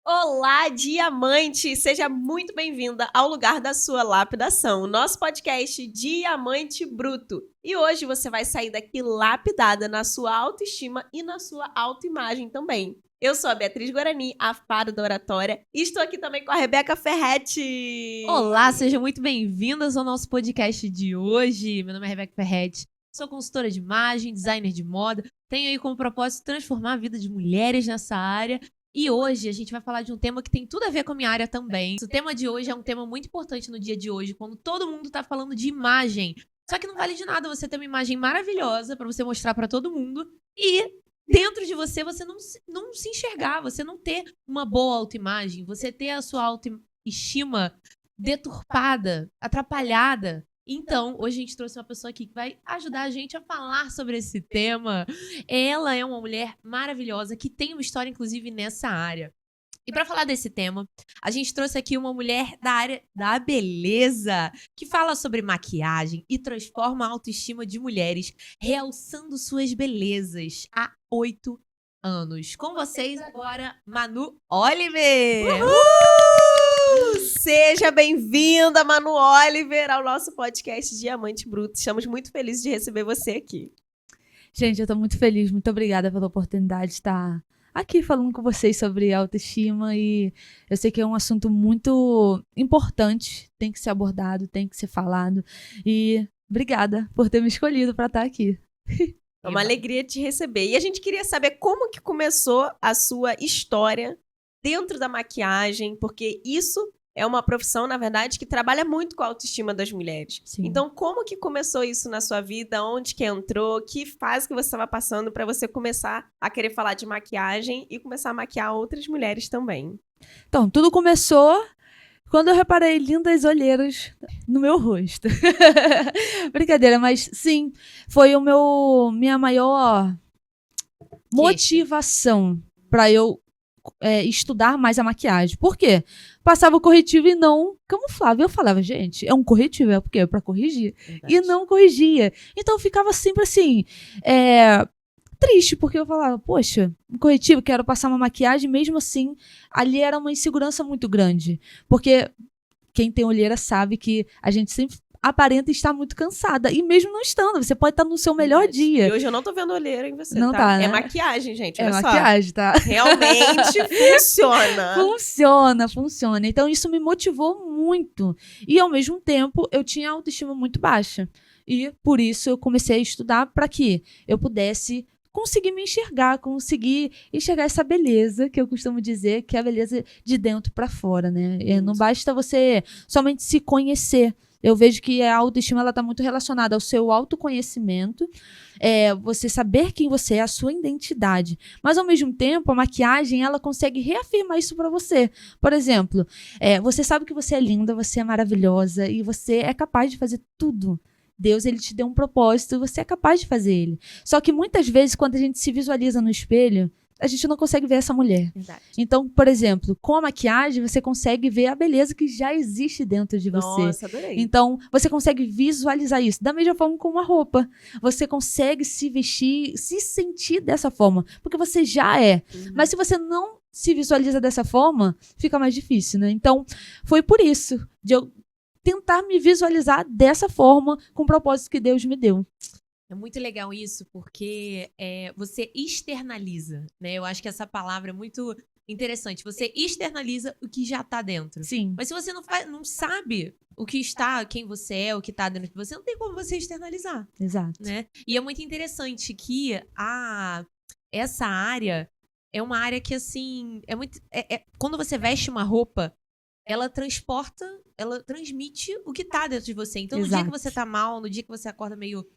Olá, diamante! Seja muito bem-vinda ao lugar da sua lapidação, nosso podcast Diamante Bruto. E hoje você vai sair daqui lapidada na sua autoestima e na sua autoimagem também. Eu sou a Beatriz Guarani, a fada da oratória, e estou aqui também com a Rebeca Ferretti. Olá, sejam muito bem-vindas ao nosso podcast de hoje. Meu nome é Rebeca Ferretti, sou consultora de imagem, designer de moda, tenho aí como propósito transformar a vida de mulheres nessa área. E hoje a gente vai falar de um tema que tem tudo a ver com a minha área também. O tema de hoje é um tema muito importante no dia de hoje, quando todo mundo tá falando de imagem. Só que não vale de nada você ter uma imagem maravilhosa pra você mostrar pra todo mundo e dentro de você não se enxergar, você não ter uma boa autoimagem, você ter a sua autoestima deturpada, atrapalhada. Então, hoje a gente trouxe uma pessoa aqui que vai ajudar a gente a falar sobre esse tema. Ela é uma mulher maravilhosa que tem uma história, inclusive, nessa área. E para falar desse tema, a gente trouxe aqui uma mulher da área da beleza, que fala sobre maquiagem e transforma a autoestima de mulheres, realçando suas belezas há 8 anos. Com vocês agora, Manu Oliver! Seja bem-vinda, Manu Oliver, ao nosso podcast Diamante Bruto. Estamos muito felizes de receber você aqui. Gente, eu tô muito feliz, muito obrigada pela oportunidade de estar aqui falando com vocês sobre autoestima e eu sei que é um assunto muito importante, tem que ser abordado, tem que ser falado e obrigada por ter me escolhido para estar aqui. É uma alegria te receber. E a gente queria saber como que começou a sua história dentro da maquiagem, porque isso é uma profissão, na verdade, que trabalha muito com a autoestima das mulheres. Sim. Então, como que começou isso na sua vida? Onde que entrou? Que fase que você estava passando para você começar a querer falar de maquiagem e começar a maquiar outras mulheres também? Então, tudo começou quando eu reparei lindas olheiras no meu rosto. Brincadeira, mas sim, foi minha maior motivação para eu estudar mais a maquiagem. Por quê? Passava o corretivo e não camuflava. Eu falava, gente, é um corretivo, é porque é pra corrigir. Verdade. E não corrigia. Então eu ficava sempre assim, triste, porque eu falava, poxa, um corretivo, quero passar uma maquiagem, mesmo assim, ali era uma insegurança muito grande. Porque quem tem olheira sabe que a gente sempre aparenta estar muito cansada. E mesmo não estando, você pode estar no seu melhor dia. E hoje eu não tô vendo olheira em você, Não tá? tá, né? É maquiagem, gente, olha É só. maquiagem, tá? Realmente funciona. Funciona. Então isso me motivou muito. E ao mesmo tempo eu tinha autoestima muito baixa. E por isso eu comecei a estudar para que eu pudesse conseguir me enxergar, conseguir enxergar essa beleza que eu costumo dizer que é a beleza de dentro para fora, né? Não basta você somente se conhecer. Eu vejo que a autoestima ela tá muito relacionada ao seu autoconhecimento, você saber quem você é, a sua identidade. Mas, ao mesmo tempo, a maquiagem ela consegue reafirmar isso para você. Por exemplo, você sabe que você é linda, você é maravilhosa e você é capaz de fazer tudo. Deus ele te deu um propósito e você é capaz de fazer ele. Só que muitas vezes, quando a gente se visualiza no espelho, a gente não consegue ver essa mulher. Verdade. Então, por exemplo, com a maquiagem, você consegue ver a beleza que já existe dentro de você. Nossa, adorei. Então, você consegue visualizar isso. Da mesma forma com uma roupa. Você consegue se vestir, se sentir dessa forma. Porque você já é. Mas se você não se visualiza dessa forma, fica mais difícil, né? Então, foi por isso de eu tentar me visualizar dessa forma com o propósito que Deus me deu. É muito legal isso, porque você externaliza, né? Eu acho que essa palavra é muito interessante. Você externaliza o que já tá dentro. Sim. Mas se você não sabe o que está, quem você é, o que tá dentro de você, não tem como você externalizar, Exato. né? E é muito interessante que essa área é uma área que, assim, quando você veste uma roupa, ela transmite o que tá dentro de você. Então, no dia que você tá mal, no dia que você acorda meio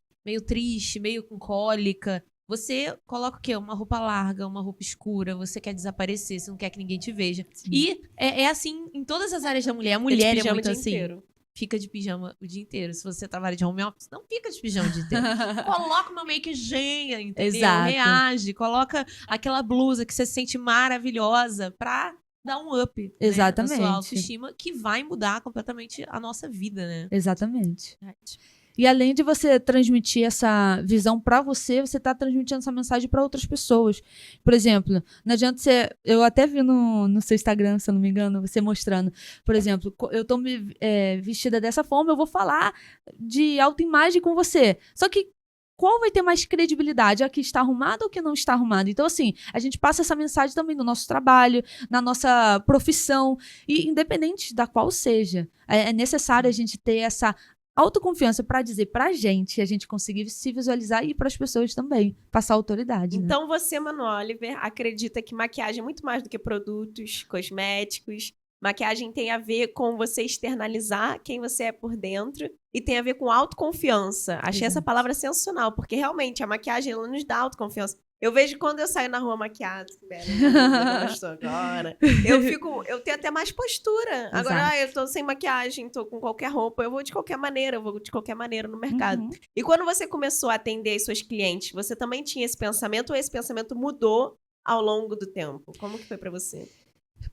triste, meio com cólica, você coloca o quê? Uma roupa larga, uma roupa escura, você quer desaparecer, você não quer que ninguém te veja. Sim. E é assim em todas as áreas da mulher. A mulher é muito assim. Inteiro. Fica de pijama o dia inteiro. Se você trabalha de home office, não fica de pijama o dia inteiro. Coloca uma maquiagem, entendeu? Exato. Reage, coloca aquela blusa que você se sente maravilhosa pra dar um up, né, Exatamente. na sua autoestima, que vai mudar completamente a nossa vida, né? Exatamente. E além de você transmitir essa visão para você, você tá transmitindo essa mensagem para outras pessoas. Por exemplo, não adianta você... Eu até vi no seu Instagram, se eu não me engano, você mostrando. Por exemplo, eu tô vestida dessa forma, eu vou falar de autoimagem com você. Só que qual vai ter mais credibilidade? A que está arrumada ou a que não está arrumada? Então, assim, a gente passa essa mensagem também no nosso trabalho, na nossa profissão, e independente da qual seja. É necessário a gente ter essa autoconfiança para dizer pra gente, a gente conseguir se visualizar e para as pessoas também, passar autoridade, né? Então você, Manu Oliver, acredita que maquiagem é muito mais do que produtos cosméticos. Maquiagem tem a ver com você externalizar quem você é por dentro e tem a ver com autoconfiança. Achei essa palavra sensacional, porque realmente a maquiagem ela nos dá autoconfiança. Eu vejo quando eu saio na rua maquiada, como eu estou agora, eu tenho até mais postura. Agora, eu tô sem maquiagem, tô com qualquer roupa, eu vou de qualquer maneira no mercado. Uhum. E quando você começou a atender as suas clientes, você também tinha esse pensamento ou esse pensamento mudou ao longo do tempo? Como que foi pra você?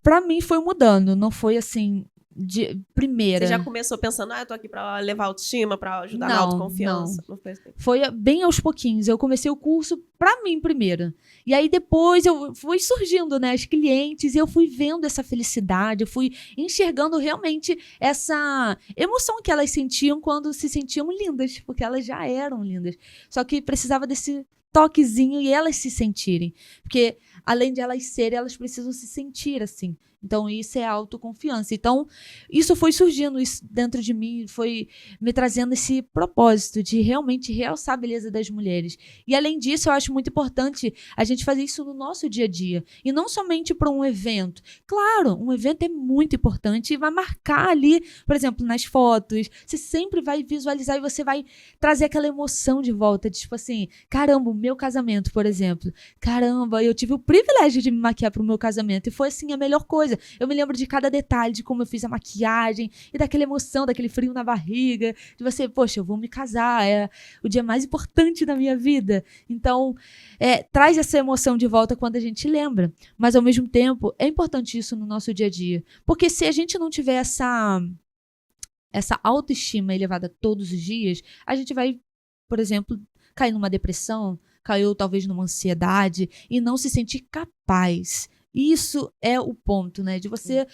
Pra mim foi mudando, não foi assim de primeira. Você já começou pensando, eu tô aqui pra levar autoestima, pra ajudar na Não, autoconfiança? Não foi assim. Foi bem aos pouquinhos. Eu comecei o curso pra mim primeiro. E aí depois eu fui surgindo, né, as clientes, e eu fui vendo essa felicidade, eu fui enxergando realmente essa emoção que elas sentiam quando se sentiam lindas, porque elas já eram lindas. Só que precisava desse toquezinho e elas se sentirem. Porque além de elas serem, elas precisam se sentir assim. Então, isso é autoconfiança. Então, isso foi surgindo isso dentro de mim, foi me trazendo esse propósito de realmente realçar a beleza das mulheres. E, além disso, eu acho muito importante a gente fazer isso no nosso dia a dia. E não somente para um evento. Claro, um evento é muito importante e vai marcar ali, por exemplo, nas fotos. Você sempre vai visualizar e você vai trazer aquela emoção de volta. De, tipo assim, caramba, o meu casamento, por exemplo. Caramba, eu tive o privilégio de me maquiar para o meu casamento. E foi, assim, a melhor coisa. Eu me lembro de cada detalhe, de como eu fiz a maquiagem, e daquela emoção, daquele frio na barriga, de você, poxa, eu vou me casar, é o dia mais importante da minha vida. Então, traz essa emoção de volta quando a gente lembra. Mas, ao mesmo tempo, é importante isso no nosso dia a dia. Porque se a gente não tiver essa autoestima elevada todos os dias, a gente vai, por exemplo, cair numa depressão, cair talvez numa ansiedade, e não se sentir capaz. Isso é o ponto, né? De você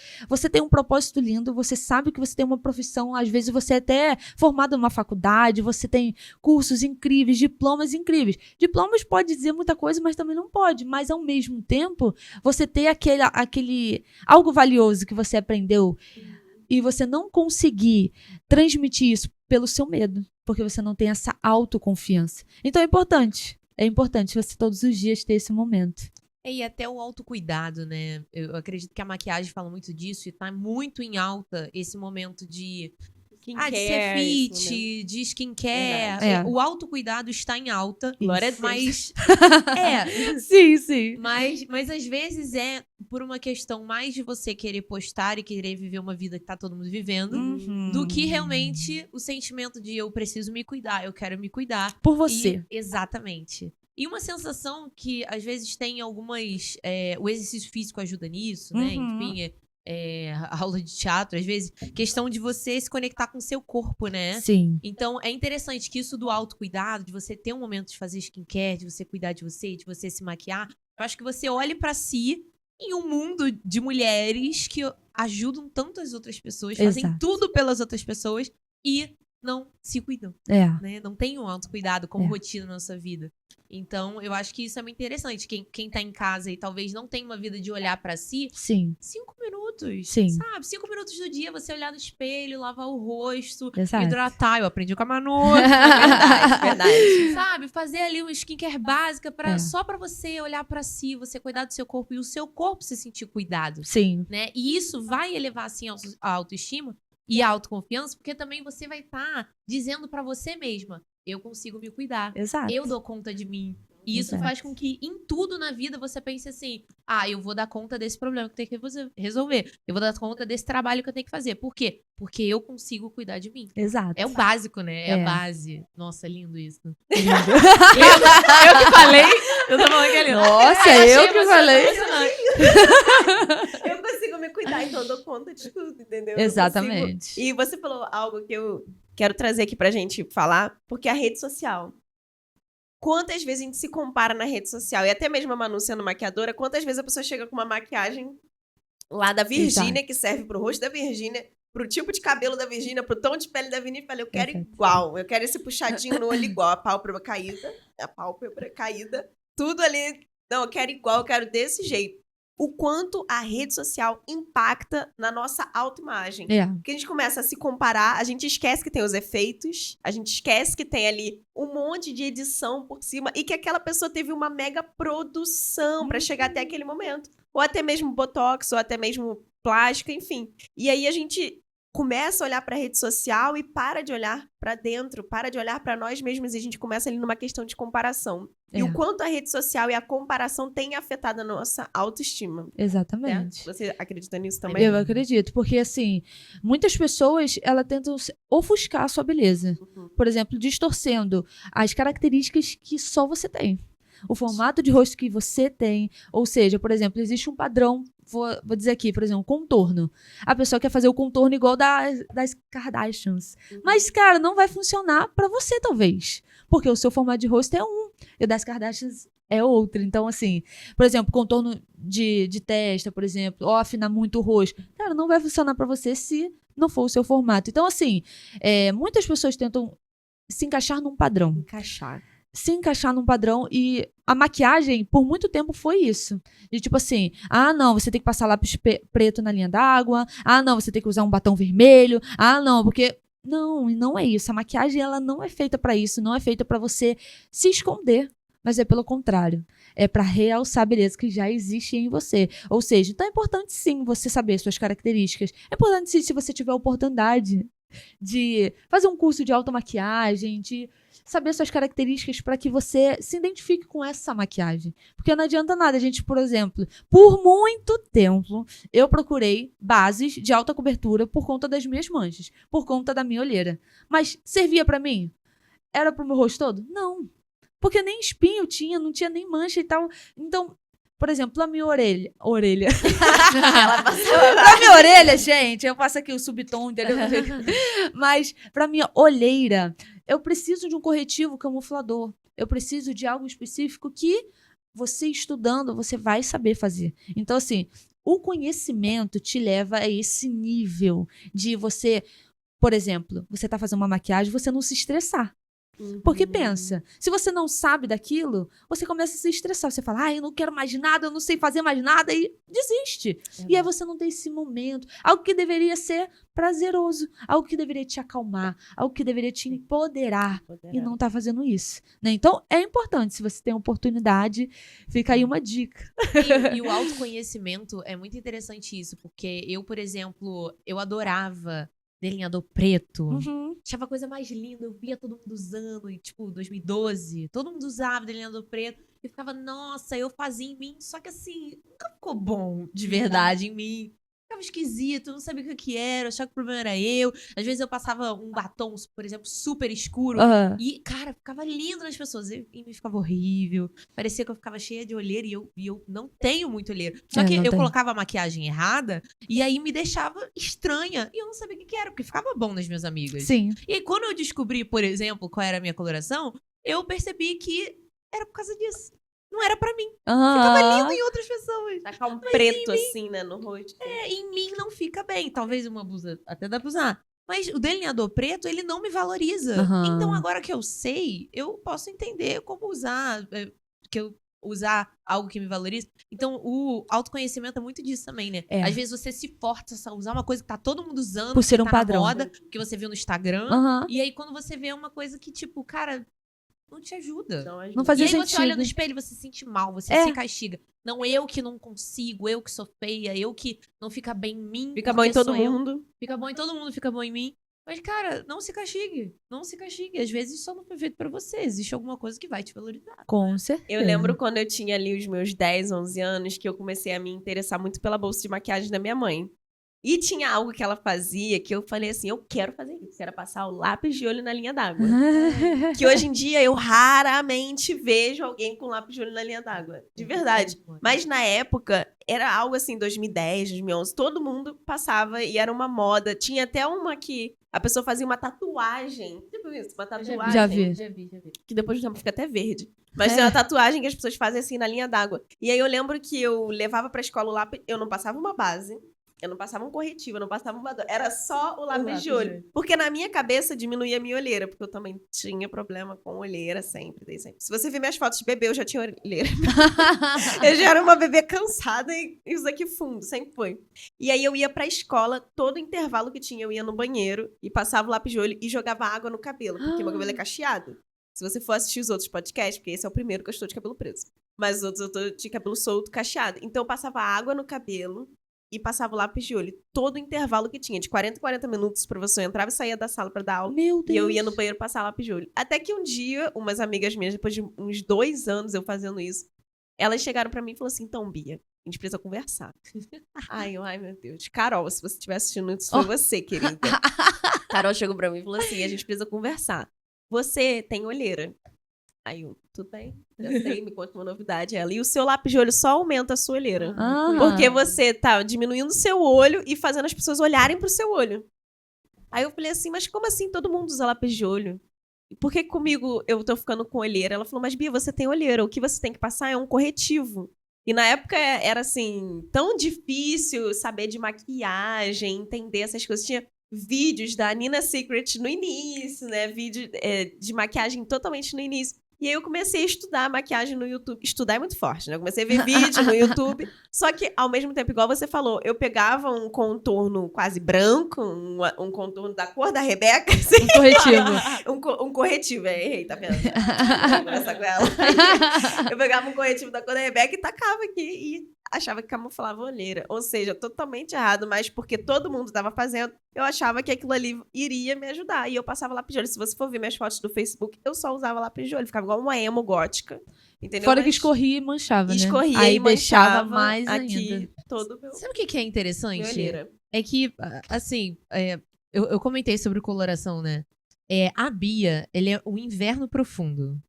tem um propósito lindo, você sabe que você tem uma profissão, às vezes você é até formado numa faculdade, você tem cursos incríveis, diplomas incríveis. Diplomas pode dizer muita coisa, mas também não pode. Mas, ao mesmo tempo, você ter aquele algo valioso que você aprendeu e você não conseguir transmitir isso pelo seu medo, porque você não tem essa autoconfiança. Então, é importante você todos os dias ter esse momento. E até o autocuidado, né? Eu acredito que a maquiagem fala muito disso e tá muito em alta esse momento de ser fit, de skincare. O autocuidado está em alta. Glória a Deus. Mas Sim. Mas às vezes é por uma questão mais de você querer postar e querer viver uma vida que tá todo mundo vivendo, do que realmente o sentimento de eu preciso me cuidar, eu quero me cuidar. Por você. Exatamente. E uma sensação que, às vezes, tem algumas... o exercício físico ajuda nisso, né? Enfim, aula de teatro, às vezes, questão de você se conectar com o seu corpo, né? Sim. Então, é interessante que isso do autocuidado, de você ter um momento de fazer skincare, de você cuidar de você se maquiar, eu acho que você olhe pra si em um mundo de mulheres que ajudam tanto as outras pessoas, fazem tudo pelas outras pessoas e não se cuidam, né? Não tem um autocuidado como rotina na nossa vida. Então, eu acho que isso é muito interessante. Quem tá em casa e talvez não tenha uma vida de olhar pra si, 5 minutos, sabe? 5 minutos do dia, você olhar no espelho, lavar o rosto, hidratar. Eu aprendi com a Manu. Verdade. Sabe? Fazer ali uma skincare básica só pra você olhar pra si, você cuidar do seu corpo e o seu corpo se sentir cuidado. Sim. Né? E isso vai elevar, assim, a autoestima e a autoconfiança, porque também você vai estar dizendo pra você mesma, eu consigo me cuidar. Exato. Eu dou conta de mim. E isso faz com que em tudo na vida você pense assim, eu vou dar conta desse problema que eu tenho que resolver. Eu vou dar conta desse trabalho que eu tenho que fazer. Por quê? Porque eu consigo cuidar de mim. Exato. É o básico, né? É a base. Nossa, lindo isso. Lindo. eu que falei. Eu tô falando que é lindo. Nossa, eu que falei. Eu consigo me cuidar, então eu dou conta de tudo, entendeu? Exatamente. E você falou algo que quero trazer aqui pra gente falar, porque a rede social. Quantas vezes a gente se compara na rede social? E até mesmo a Manu sendo maquiadora, quantas vezes a pessoa chega com uma maquiagem lá da Virgínia, que serve pro rosto da Virgínia, pro tipo de cabelo da Virgínia, pro tom de pele da Virgínia, e fala, eu quero igual, eu quero esse puxadinho no olho igual, a pálpebra caída, tudo ali, não, eu quero igual, eu quero desse jeito. O quanto a rede social impacta na nossa autoimagem. Porque a gente começa a se comparar, a gente esquece que tem os efeitos, a gente esquece que tem ali um monte de edição por cima e que aquela pessoa teve uma mega produção pra chegar até aquele momento. Ou até mesmo botox, ou até mesmo plástico, enfim. E aí a gente começa a olhar pra rede social e para de olhar pra dentro, para de olhar pra nós mesmos e a gente começa ali numa questão de comparação. E o quanto a rede social e a comparação têm afetado a nossa autoestima. Exatamente. Certo? Você acredita nisso também? Eu acredito, porque assim, muitas pessoas, elas tentam ofuscar a sua beleza. Por exemplo, distorcendo as características que só você tem. O formato de rosto que você tem. Ou seja, por exemplo, existe um padrão, vou dizer aqui, por exemplo, contorno. A pessoa quer fazer o contorno igual das Kardashians. Mas, cara, não vai funcionar pra você, talvez. Porque o seu formato de rosto é um, e o das Kardashians é outro. Então, assim, por exemplo, contorno de testa, por exemplo, ou afinar muito o rosto. Cara, não vai funcionar pra você se não for o seu formato. Então, assim, muitas pessoas tentam se encaixar num padrão. Se encaixar num padrão, e a maquiagem, por muito tempo, foi isso. De tipo assim, não, você tem que passar lápis preto na linha d'água, não, você tem que usar um batom vermelho, não, porque... Não é isso. A maquiagem, ela não é feita pra isso, não é feita pra você se esconder, mas é pelo contrário. É pra realçar a beleza que já existe em você. Ou seja, então é importante sim você saber suas características. É importante sim, se você tiver a oportunidade de fazer um curso de automaquiagem, de saber suas características para que você se identifique com essa maquiagem. Porque não adianta nada, a gente, por exemplo, por muito tempo, eu procurei bases de alta cobertura por conta das minhas manchas, por conta da minha olheira. Mas servia para mim? Era pro meu rosto todo? Não. Porque nem espinho tinha, não tinha nem mancha e tal. Então, por exemplo, a minha orelha. Pra minha orelha, gente, eu passo aqui o subtom, entendeu? Mas pra minha olheira, eu preciso de um corretivo camuflador. Eu preciso de algo específico que você estudando, você vai saber fazer. Então, assim, o conhecimento te leva a esse nível de você, por exemplo, você tá fazendo uma maquiagem, você não se estressar. Porque pensa, se você não sabe daquilo, você começa a se estressar. Você fala, eu não quero mais nada, eu não sei fazer mais nada, e desiste. E aí você não tem esse momento. Algo que deveria ser prazeroso, algo que deveria te acalmar, algo que deveria te empoderar. E não tá fazendo isso. Né? Então, é importante, se você tem a oportunidade, fica aí uma dica. E o autoconhecimento é muito interessante isso, porque eu, por exemplo, eu adorava delineador preto. Achava a coisa mais linda. Eu via todo mundo usando. E, tipo, 2012, todo mundo usava delineador preto. E ficava, nossa, eu fazia em mim. Só que, assim, nunca ficou bom de verdade em mim. Ficava esquisito, não sabia o que era. Achava que o problema era eu. Às vezes eu passava um batom, por exemplo, super escuro. E, cara, ficava lindo nas pessoas. E em mim ficava horrível. Parecia que eu ficava cheia de olheira. E eu não tenho muito olheira. Só que eu colocava a maquiagem errada. E aí me deixava estranha. E eu não sabia o que era. Porque ficava bom nas minhas amigas. Sim. E aí quando eu descobri, por exemplo, qual era a minha coloração, eu percebi que era por causa disso. Não era pra mim. Ficava lindo em outras pessoas. Tacar um preto assim, né, no rosto. Em mim não fica bem. Talvez uma blusa até dá pra usar. Mas o delineador preto, ele não me valoriza. Então agora que eu sei, eu posso entender como usar, usar algo que me valoriza. Então o autoconhecimento é muito disso também, né? Às vezes você se força a usar uma coisa que tá todo mundo usando, por ser um tá padrão, na moda, que você viu no Instagram. E aí quando você vê uma coisa que, tipo, cara, não te ajuda. Não fazia e aí sentido. você olha no espelho e você se sente mal, você se castiga. Não, eu que não consigo, eu que sou feia, eu que não fica bem em mim. Fica bom em todo mundo. Fica bom em todo mundo, fica bom em mim. Mas, cara, não se castigue. Não se castigue. Às vezes só não foi feito pra você. Existe alguma coisa que vai te valorizar. Com certeza. Eu lembro quando eu tinha ali os meus 10, 11 anos, que eu comecei a me interessar muito pela bolsa de maquiagem da minha mãe. E tinha algo que ela fazia que eu falei assim, eu quero fazer isso. Que era passar o lápis de olho na linha d'água. Que hoje em dia eu raramente vejo alguém com lápis de olho na linha d'água. De verdade. Mas na época, era algo assim, 2010, 2011. Todo mundo passava e era uma moda. Tinha até uma que a pessoa fazia uma tatuagem. Tipo isso, uma tatuagem. Já vi. Que depois do tempo fica até verde. Mas tem uma tatuagem que as pessoas fazem assim na linha d'água. E aí eu lembro que eu levava pra escola o lápis. Eu não passava uma base. Eu não passava um corretivo, eu não passava uma dor. Era só o lápis de olho. Porque na minha cabeça diminuía a minha olheira. Porque eu também tinha problema com olheira sempre, sempre. Se você ver minhas fotos de bebê, eu já tinha olheira. Eu já era uma bebê cansada e isso aqui fundo, sempre foi. E aí eu ia pra escola, todo intervalo que tinha, eu ia no banheiro e passava o lápis de olho e jogava água no cabelo. Porque meu cabelo é cacheado. Se você for assistir os outros podcasts, porque esse é o primeiro que eu estou de cabelo preso. Mas os outros eu tô de cabelo solto, cacheado. Então eu passava água no cabelo e passava o lápis de olho. Todo o intervalo que tinha, de 40 em 40 minutos, professor entrava e saía da sala pra dar aula. Meu Deus. E eu ia no banheiro passar lápis de olho. Até que um dia, umas amigas minhas, depois de uns 2 anos eu fazendo isso, elas chegaram pra mim e falaram assim, então, Bia, a gente precisa conversar. Ai, meu Deus. Carol, se você estiver assistindo isso, foi você, querida. Carol chegou pra mim e falou assim, a gente precisa conversar. Você tem olheira. Aí eu, tudo bem, já sei, me conta uma novidade. Ela, e o seu lápis de olho só aumenta a sua olheira. Porque você tá diminuindo o seu olho e fazendo as pessoas olharem pro seu olho. Aí eu falei assim, mas como assim todo mundo usa lápis de olho? Por que comigo eu tô ficando com olheira? Ela falou, mas Bia, você tem olheira, o que você tem que passar é um corretivo. E na época era assim, tão difícil saber de maquiagem, entender essas coisas. Tinha vídeos da Nina Secret no início, né? Vídeo de maquiagem totalmente no início. E aí eu comecei a estudar maquiagem no YouTube. Estudar é muito forte, né? Eu comecei a ver vídeo no YouTube. Só que, ao mesmo tempo, igual você falou, eu pegava um contorno quase branco, um contorno da cor da Rebeca. Assim, um corretivo. um corretivo, errei, tá vendo? Conversar com ela. Eu pegava um corretivo da cor da Rebeca e tacava aqui e achava que camuflava a olheira. Ou seja, totalmente errado, mas porque todo mundo estava fazendo, eu achava que aquilo ali iria me ajudar. E eu passava lápis de olho. Se você for ver minhas fotos do Facebook, eu só usava lápis de olho. Ficava igual uma emo gótica. Entendeu? Fora que escorria e manchava, né? Escorria aí e manchava deixava mais aqui ainda. todo o meu... Sabe o que é interessante? minha olheira. É que, assim, eu comentei sobre coloração, né? A Bia, ele é o inverno profundo.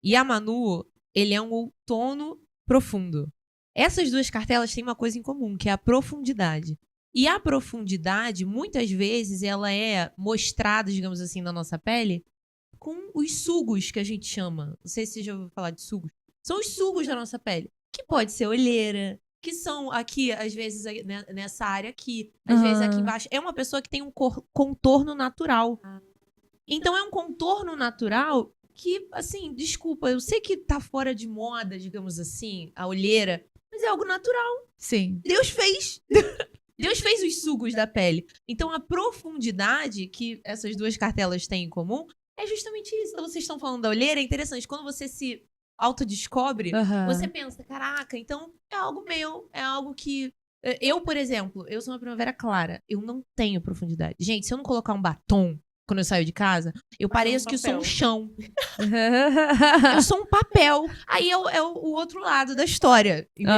E a Manu, ele é um outono profundo. Essas duas cartelas têm uma coisa em comum, que é a profundidade. E a profundidade, muitas vezes, ela é mostrada, digamos assim, na nossa pele com os sugos que a gente chama. Não sei se você já ouviu falar de sugos. São os sugos da nossa pele. Que pode ser olheira, que são aqui, às vezes, nessa área aqui, às vezes aqui embaixo. É uma pessoa que tem um contorno natural. Então, é um contorno natural que, assim, desculpa, eu sei que tá fora de moda, digamos assim, a olheira, mas é algo natural. Sim. Deus fez. Deus fez os sugos da pele. Então, a profundidade que essas duas cartelas têm em comum é justamente isso. Então, vocês estão falando da olheira, é interessante. Quando você se autodescobre, você pensa, caraca, então é algo meu, é algo que... Eu, por exemplo, eu sou uma primavera clara. Eu não tenho profundidade. Gente, se eu não colocar um batom quando eu saio de casa, eu pareço que eu sou um chão. Eu sou um papel. Aí é o outro lado da história, entendeu?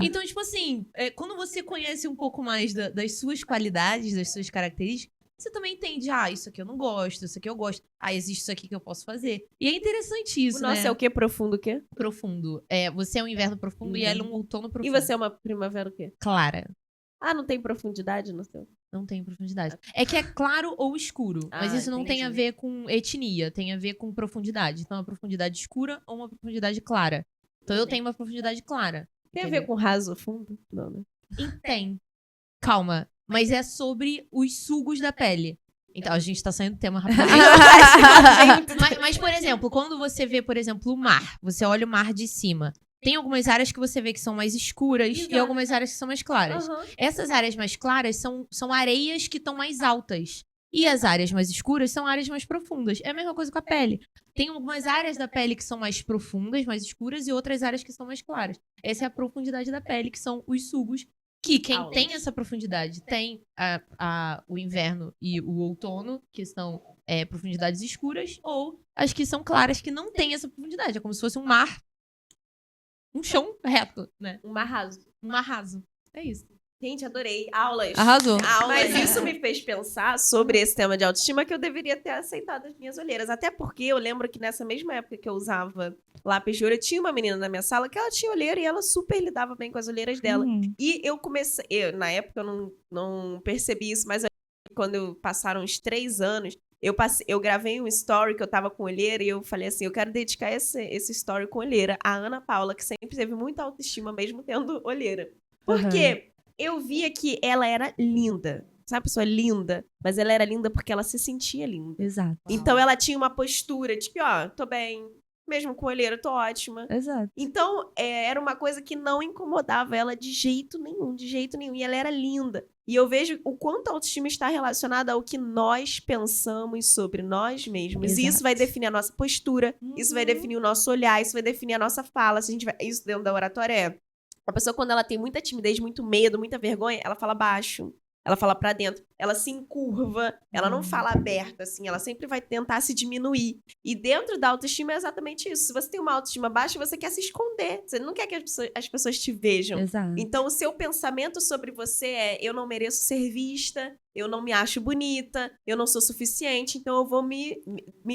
Então, tipo assim, quando você conhece um pouco mais das suas qualidades, das suas características, você também entende, isso aqui eu não gosto, isso aqui eu gosto. Existe isso aqui que eu posso fazer. E é interessante isso, O nosso né? é o quê? Profundo o quê? Profundo. Você é um inverno profundo e ela é um outono profundo. E você é uma primavera o quê? Clara. Não tem profundidade no seu? Não tem profundidade. É que é claro ou escuro. Mas isso não tem a ver com etnia, tem a ver com profundidade. Então, uma profundidade escura ou uma profundidade clara. Então, eu tenho uma profundidade clara. Tem a ver com raso fundo? Não, né? Tem. Calma. Mas é sobre os sugos da pele. Então, a gente tá saindo do tema rapidamente. mas, por exemplo, quando você vê, por exemplo, o mar. Você olha o mar de cima. Tem algumas áreas que você vê que são mais escuras e algumas áreas que são mais claras. Essas áreas mais claras são areias que estão mais altas. E as áreas mais escuras são áreas mais profundas. É a mesma coisa com a pele. Tem algumas áreas da pele que são mais profundas, mais escuras, e outras áreas que são mais claras. Essa é a profundidade da pele, que são os sugos. Que quem tem essa profundidade tem o inverno e o outono, que são profundidades escuras, ou as que são claras, que não têm essa profundidade. É como se fosse um mar. Um chão reto, né? Um mar raso. Um mar raso. É isso. Gente, adorei. Aulas. Arrasou. Mas isso me fez pensar sobre esse tema de autoestima que eu deveria ter aceitado as minhas olheiras. Até porque eu lembro que nessa mesma época que eu usava lápis de olho, tinha uma menina na minha sala que ela tinha olheira e ela super lidava bem com as olheiras dela. E eu comecei... na época eu não percebi isso, mas quando passaram uns 3 anos, eu gravei um story que eu tava com olheira e eu falei assim, eu quero dedicar esse story com olheira à Ana Paula, que sempre teve muita autoestima mesmo tendo olheira. Por quê? Eu via que ela era linda. Sabe, a pessoa linda? Mas ela era linda porque ela se sentia linda. Exato. Então ela tinha uma postura de que, ó, tô bem, mesmo com olheira, tô ótima. Exato. Então, era uma coisa que não incomodava ela de jeito nenhum, de jeito nenhum. E ela era linda. E eu vejo o quanto a autoestima está relacionada ao que nós pensamos sobre nós mesmos. Exato. E isso vai definir a nossa postura, isso vai definir o nosso olhar, isso vai definir a nossa fala. Se a gente vai... Isso dentro da oratória a pessoa, quando ela tem muita timidez, muito medo, muita vergonha, ela fala baixo. Ela fala pra dentro. Ela se encurva. Ela não fala aberta, assim. Ela sempre vai tentar se diminuir. E dentro da autoestima é exatamente isso. Se você tem uma autoestima baixa, você quer se esconder. Você não quer que as pessoas te vejam. Exato. Então, o seu pensamento sobre você é: eu não mereço ser vista, eu não me acho bonita, eu não sou suficiente, então eu vou me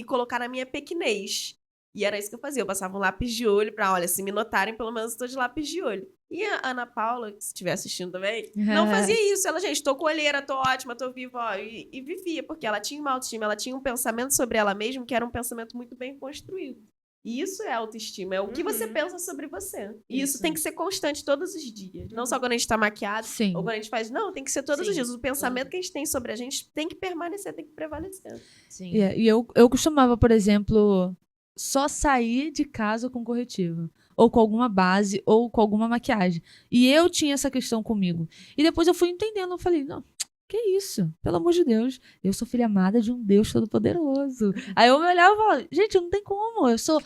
colocar na minha pequenez. E era isso que eu fazia. Eu passava um lápis de olho pra, olha, se me notarem, pelo menos eu tô de lápis de olho. E a Ana Paula, que se estiver assistindo também, não fazia isso. Ela, gente, tô com olheira, tô ótima, tô viva, ó. E vivia, porque ela tinha uma autoestima, ela tinha um pensamento sobre ela mesma que era um pensamento muito bem construído. E isso é autoestima, é o que você pensa sobre você. E isso tem que ser constante todos os dias. Não só quando a gente tá maquiado, Sim. ou quando a gente faz... Não, tem que ser todos os dias. O pensamento que a gente tem sobre a gente tem que permanecer, tem que prevalecer. Sim. E eu costumava, por exemplo, só sair de casa com corretivo. Ou com alguma base, ou com alguma maquiagem. E eu tinha essa questão comigo. E depois eu fui entendendo, eu falei, não, que isso? Pelo amor de Deus, eu sou filha amada de um Deus Todo-Poderoso. Aí eu me olhava e falava, gente, não tem como, eu sou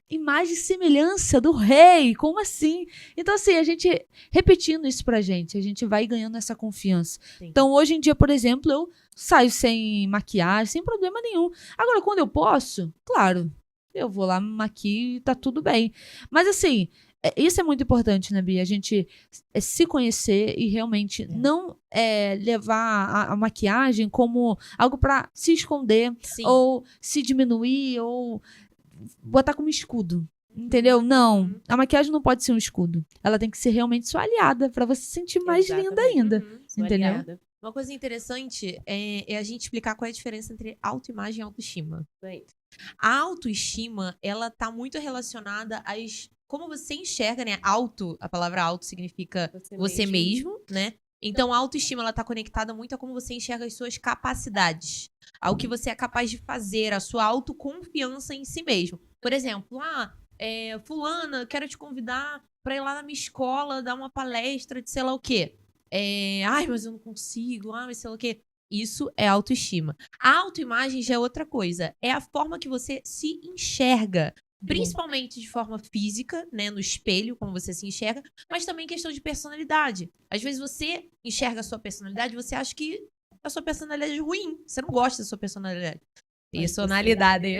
imagem e semelhança do rei, como assim? Então, assim, a gente, repetindo isso pra gente, a gente vai ganhando essa confiança. Sim. Então, hoje em dia, por exemplo, eu saio sem maquiagem, sem problema nenhum. Agora, quando eu posso, claro, eu vou lá, me maquio e tá tudo bem. Mas, assim, isso é muito importante, né, Bia? A gente se conhecer e realmente não levar a maquiagem como algo pra se esconder, Sim. ou se diminuir, ou botar como escudo. Entendeu? Não. A maquiagem não pode ser um escudo. Ela tem que ser realmente sua aliada pra você se sentir mais linda ainda. Sou Entendeu? aliada. Uma coisa interessante é a gente explicar qual é a diferença entre autoimagem e autoestima. Bem, A autoestima, ela tá muito relacionada às... Como você enxerga, né? Auto, a palavra auto significa você mesmo, né? Então, a autoestima, ela tá conectada muito a como você enxerga as suas capacidades. Ao que você é capaz de fazer, a sua autoconfiança em si mesmo. Por exemplo, fulana, quero te convidar pra ir lá na minha escola, dar uma palestra de sei lá o quê. Ai, mas eu não consigo, mas sei lá o quê. Isso é autoestima. A autoimagem já é outra coisa. É a forma que você se enxerga. Principalmente de forma física, né? No espelho, como você se enxerga. Mas também questão de personalidade. Às vezes você enxerga a sua personalidade e você acha que a sua personalidade é ruim. Você não gosta da sua personalidade. Personalidade.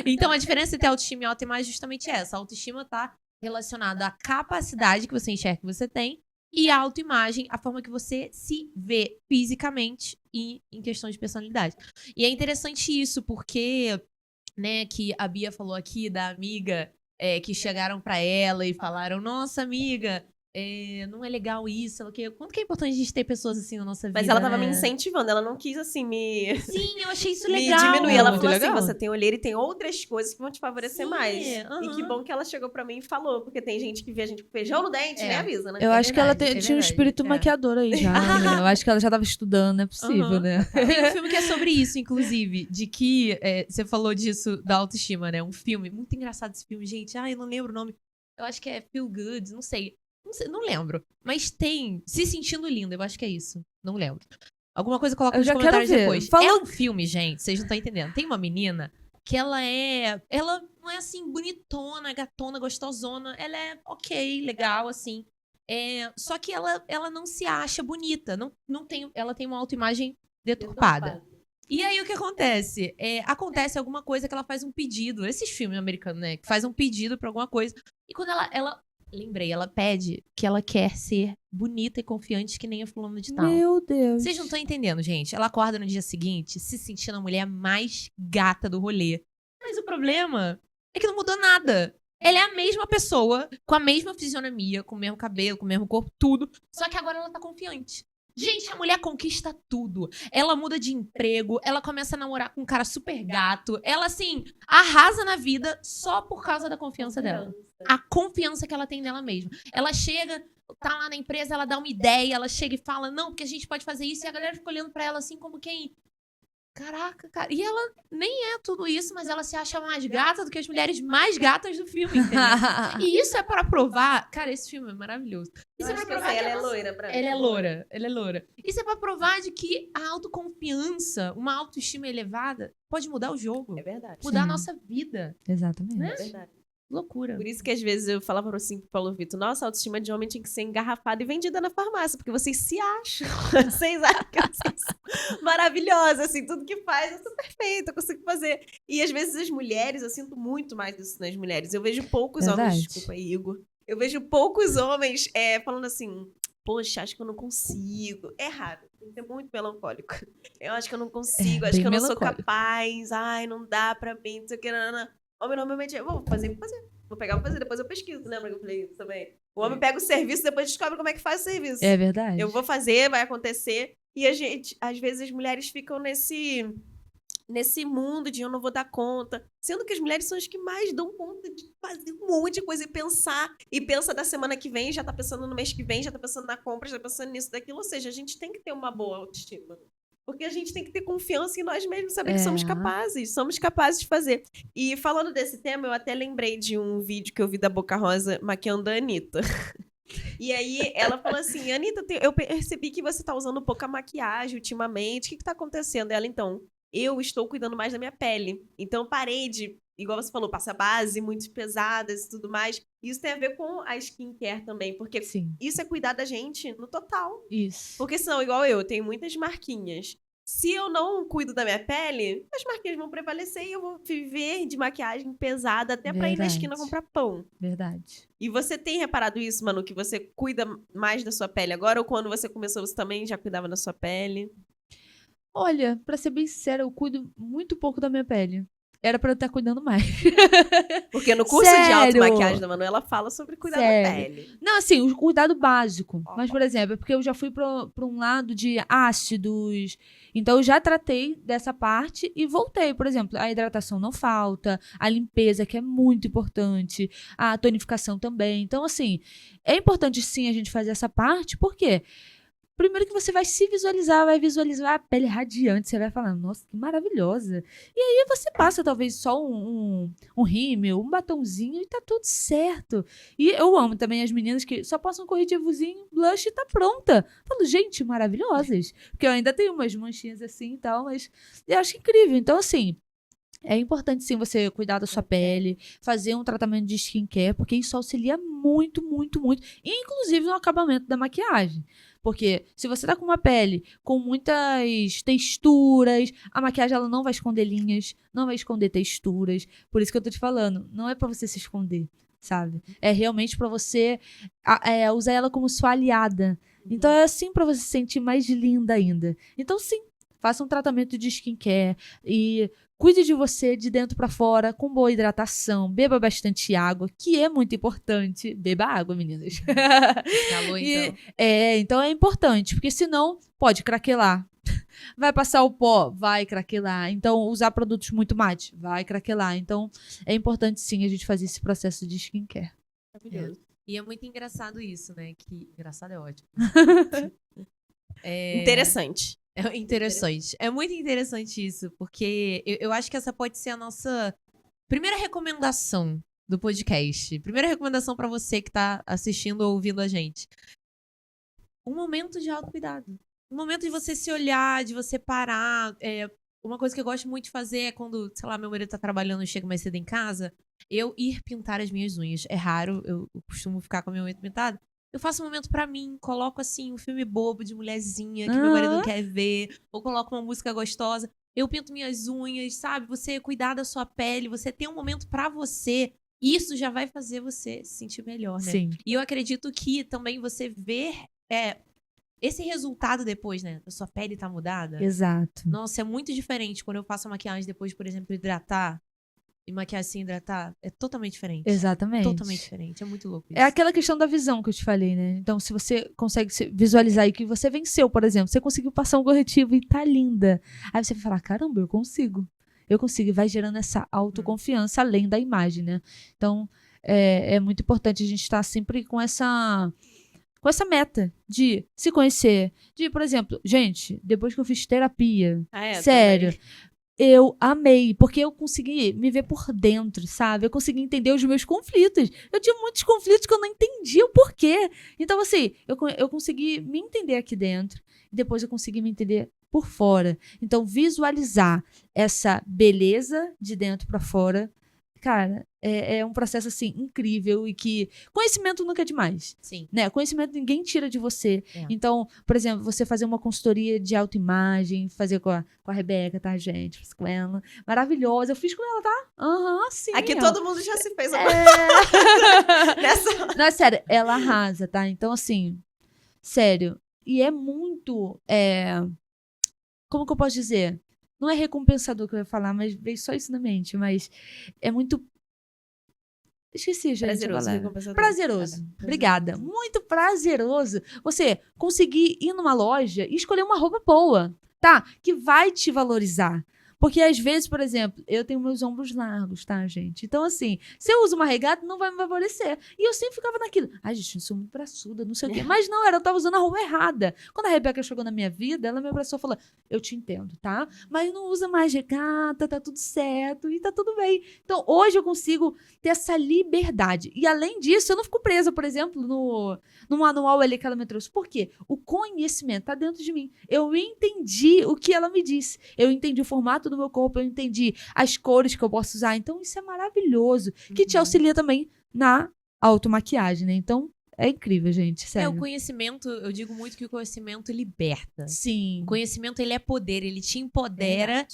Então, a diferença entre autoestima e autoimagem é justamente essa. A autoestima tá relacionada à capacidade que você enxerga que você tem. E a autoimagem, a forma que você se vê fisicamente e em questão de personalidade. E é interessante isso, porque, né, que a Bia falou aqui da amiga que chegaram pra ela e falaram, nossa, amiga, não é legal isso, o quê? Quanto que é importante a gente ter pessoas assim na nossa vida, mas ela tava né? me incentivando, ela não quis, assim, me Sim, eu achei isso me legal. diminuir. Ela Muito falou legal. assim, você tem olheira e tem outras coisas que vão te favorecer Sim, mais. aham. E que bom que ela chegou pra mim e falou, porque tem gente que vê a gente com feijão no dente, nem avisa, né? Eu acho que ela verdade, tinha um verdade. espírito maquiador aí já. Né? Eu acho que ela já tava estudando, não é possível, Aham. né? Tem um filme que é sobre isso, inclusive, de que você falou disso da autoestima, né? Um filme, muito engraçado esse filme, gente. Eu não lembro o nome. Eu acho que é Feel Good, não sei. Não lembro. Mas tem Se Sentindo Linda, eu acho que é isso. Não lembro. Alguma coisa coloca Eu nos já quero comentários ver. depois. Falou- É um filme, gente, vocês não estão entendendo. Tem uma menina que ela não é assim bonitona, gatona, gostosona. Ela é ok, legal, assim. Só que ela não se acha bonita. Ela tem uma autoimagem deturpada. E aí o que acontece? Acontece alguma coisa que ela faz um pedido. Esses filmes americanos, né? Que faz um pedido pra alguma coisa. E quando ela Lembrei, ela pede que ela quer ser bonita e confiante que nem a fulana de tal. Meu Deus. Vocês não estão entendendo, gente. Ela acorda no dia seguinte se sentindo a mulher mais gata do rolê. Mas o problema é que não mudou nada. Ela é a mesma pessoa, com a mesma fisionomia, com o mesmo cabelo, com o mesmo corpo, tudo. Só que agora ela tá confiante. Gente, a mulher conquista tudo. Ela muda de emprego, ela começa a namorar com um cara super gato. Ela, assim, arrasa na vida só por causa da confiança dela. A confiança que ela tem nela mesma. Ela chega, tá lá na empresa, ela dá uma ideia, ela chega e fala, não, porque a gente pode fazer isso. E a galera fica olhando pra ela assim como quem... Caraca, cara. E ela nem é tudo isso, mas ela se acha mais gata do que as mulheres mais gatas do filme, entendeu? E isso é pra provar... Cara, esse filme é maravilhoso. Isso é pra provar que ela é loira. ela é loira. Isso é pra provar de que a autoconfiança, uma autoestima elevada, pode mudar o jogo. É verdade. Mudar a Sim. nossa vida. Exatamente. Né? É verdade. Loucura. Por isso que às vezes eu falava assim pro Paulo Vitor, nossa, a autoestima de homem tinha que ser engarrafada e vendida na farmácia, porque vocês se acham. Vocês acham que vocês são maravilhosas, assim, tudo que faz eu sou perfeita, eu consigo fazer. E às vezes as mulheres, eu sinto muito mais isso nas mulheres. Eu vejo poucos homens, Verdade. desculpa aí, Igor. Eu vejo poucos homens falando assim, poxa, acho que eu não consigo. É raro, tem que ser muito melancólico. Eu acho que eu não consigo, acho bem que eu não sou melancólico. capaz, ai, não dá pra mim, não sei o que, Homem normalmente vou fazer. Vou pegar, vou fazer, depois eu pesquiso. Lembra que eu falei isso também? O homem pega o serviço, depois descobre como é que faz o serviço. É verdade. Eu vou fazer, vai acontecer. E a gente, às vezes, as mulheres ficam nesse mundo de eu não vou dar conta. Sendo que as mulheres são as que mais dão conta de fazer um monte de coisa e pensar. E pensa da semana que vem, já tá pensando no mês que vem, já tá pensando na compra, já tá pensando nisso, daquilo. Ou seja, a gente tem que ter uma boa autoestima. Porque a gente tem que ter confiança em nós mesmos, saber que somos capazes de fazer. E falando desse tema, eu até lembrei de um vídeo que eu vi da Boca Rosa maquiando a Anitta. E aí ela falou assim, Anitta, eu percebi que você tá usando pouca maquiagem ultimamente, o que tá acontecendo? Ela, então, eu estou cuidando mais da minha pele. Então parei de, igual você falou, passar base muito pesadas e tudo mais. Isso tem a ver com a skincare também, porque Sim. isso é cuidar da gente no total. Isso. Porque senão, igual eu tenho muitas marquinhas. Se eu não cuido da minha pele, as marquinhas vão prevalecer e eu vou viver de maquiagem pesada até pra ir na Verdade. esquina comprar pão. Verdade. E você tem reparado isso, Manu, que você cuida mais da sua pele agora? Ou quando você começou, você também já cuidava da sua pele? Olha, pra ser bem sincera, eu cuido muito pouco da minha pele. Era pra eu estar cuidando mais. Porque no curso de Sério? automaquiagem da Manu, ela fala sobre cuidar da Sério. pele. Não, assim, o cuidado básico. Mas, por exemplo, é porque eu já fui pra um lado de ácidos. Então, eu já tratei dessa parte e voltei. Por exemplo, a hidratação não falta, a limpeza, que é muito importante, a tonificação também. Então, assim, é importante sim a gente fazer essa parte, por quê? Primeiro que você vai se visualizar, vai visualizar a pele radiante, você vai falar, nossa, que maravilhosa. E aí você passa talvez só um rímel, um batonzinho e tá tudo certo. E eu amo também as meninas que só passam um corretivozinho, blush e tá pronta. Falo, gente, maravilhosas. Porque eu ainda tenho umas manchinhas assim e tal, mas eu acho incrível. Então, assim, é importante sim você cuidar da sua pele, fazer um tratamento de skincare, porque isso auxilia muito, muito, muito. Inclusive no acabamento da maquiagem. Porque se você tá com uma pele com muitas texturas, a maquiagem ela não vai esconder linhas, não vai esconder texturas. Por isso que eu tô te falando, não é pra você se esconder, sabe? É realmente pra você usar ela como sua aliada. Então é assim pra você se sentir mais linda ainda. Então sim, faça um tratamento de skincare e cuide de você de dentro pra fora, com boa hidratação, beba bastante água, que é muito importante. Beba água, meninas. Calor, E- então. então é importante, porque senão pode craquelar. Vai passar o pó, vai craquelar. Então, usar produtos muito mate, vai craquelar. Então, é importante sim a gente fazer esse processo de skincare. Maravilhoso. E é muito engraçado isso, né? Que engraçado é ótimo. Interessante. É interessante. É muito interessante isso, porque eu acho que essa pode ser a nossa primeira recomendação do podcast. Primeira recomendação pra você que tá assistindo ou ouvindo a gente. Um momento de autocuidado. Um momento de você se olhar, de você parar. Uma coisa que eu gosto muito de fazer é quando, sei lá, meu marido tá trabalhando e chega mais cedo em casa, eu ir pintar as minhas unhas. É raro, eu costumo ficar com a minha unha pintada. Eu faço um momento pra mim, coloco assim um filme bobo de mulherzinha que meu marido não quer ver, ou coloco uma música gostosa. Eu pinto minhas unhas, sabe? Você cuidar da sua pele, você ter um momento pra você isso já vai fazer você se sentir melhor, né? Sim. E eu acredito que também você ver esse resultado depois, né? A sua pele tá mudada. Exato. Nossa, é muito diferente quando eu faço a maquiagem depois, por exemplo, hidratar. E maquiagem sem hidratar. É totalmente diferente. Exatamente. Totalmente diferente. É muito louco isso. É aquela questão da visão que eu te falei, né? Então, se você consegue visualizar aí que você venceu, por exemplo, você conseguiu passar um corretivo e tá linda. Aí você vai falar, caramba, eu consigo. Eu consigo. E vai gerando essa autoconfiança além da imagem, né? Então, é muito importante a gente estar sempre com essa meta de se conhecer. De, por exemplo, gente, depois que eu fiz terapia, sério, também. eu amei, porque eu consegui me ver por dentro, sabe? Eu consegui entender os meus conflitos. Eu tinha muitos conflitos que eu não entendia o porquê. Então, assim, eu consegui me entender aqui dentro e depois eu consegui me entender por fora. Então, visualizar essa beleza de dentro pra fora, cara, é um processo, assim, incrível e que conhecimento nunca é demais. Sim. Né? Conhecimento ninguém tira de você. É. Então, por exemplo, você fazer uma consultoria de autoimagem, fazer com a Rebeca, tá, gente? Fiz com ela. Maravilhosa. Eu fiz com ela, tá? Aham, sim. Aqui ó. todo mundo já se fez uma nessa. Não, é sério, ela arrasa, tá? Então, assim, sério. E é muito. Como que eu posso dizer? Não é recompensador que eu ia falar, mas veio só isso na mente. Mas é muito. Esqueci, gente. Prazeroso, a palavra. recompensador. Prazeroso. Obrigada. Muito prazeroso você conseguir ir numa loja e escolher uma roupa boa, tá? Que vai te valorizar. Porque às vezes, por exemplo, eu tenho meus ombros largos, tá, gente? Então, assim, se eu uso uma regata, não vai me favorecer. E eu sempre ficava naquilo. Ai, gente, eu sou muito braçuda, não sei o quê. Mas não, eu tava usando a roupa errada. Quando a Rebeca chegou na minha vida, ela me abraçou e falou, eu te entendo, tá? Mas não usa mais regata, tá tudo certo e tá tudo bem. Então, hoje eu consigo ter essa liberdade. E além disso, eu não fico presa, por exemplo, no manual ali que ela me trouxe. Por quê? O conhecimento tá dentro de mim. Eu entendi o que ela me disse. Eu entendi o formato do meu corpo, eu entendi as cores que eu posso usar. Então, isso é maravilhoso. Que te auxilia também na automaquiagem, né? Então, é incrível, gente. Sério. O conhecimento, eu digo muito que o conhecimento liberta. Sim. O conhecimento, ele é poder, ele te empodera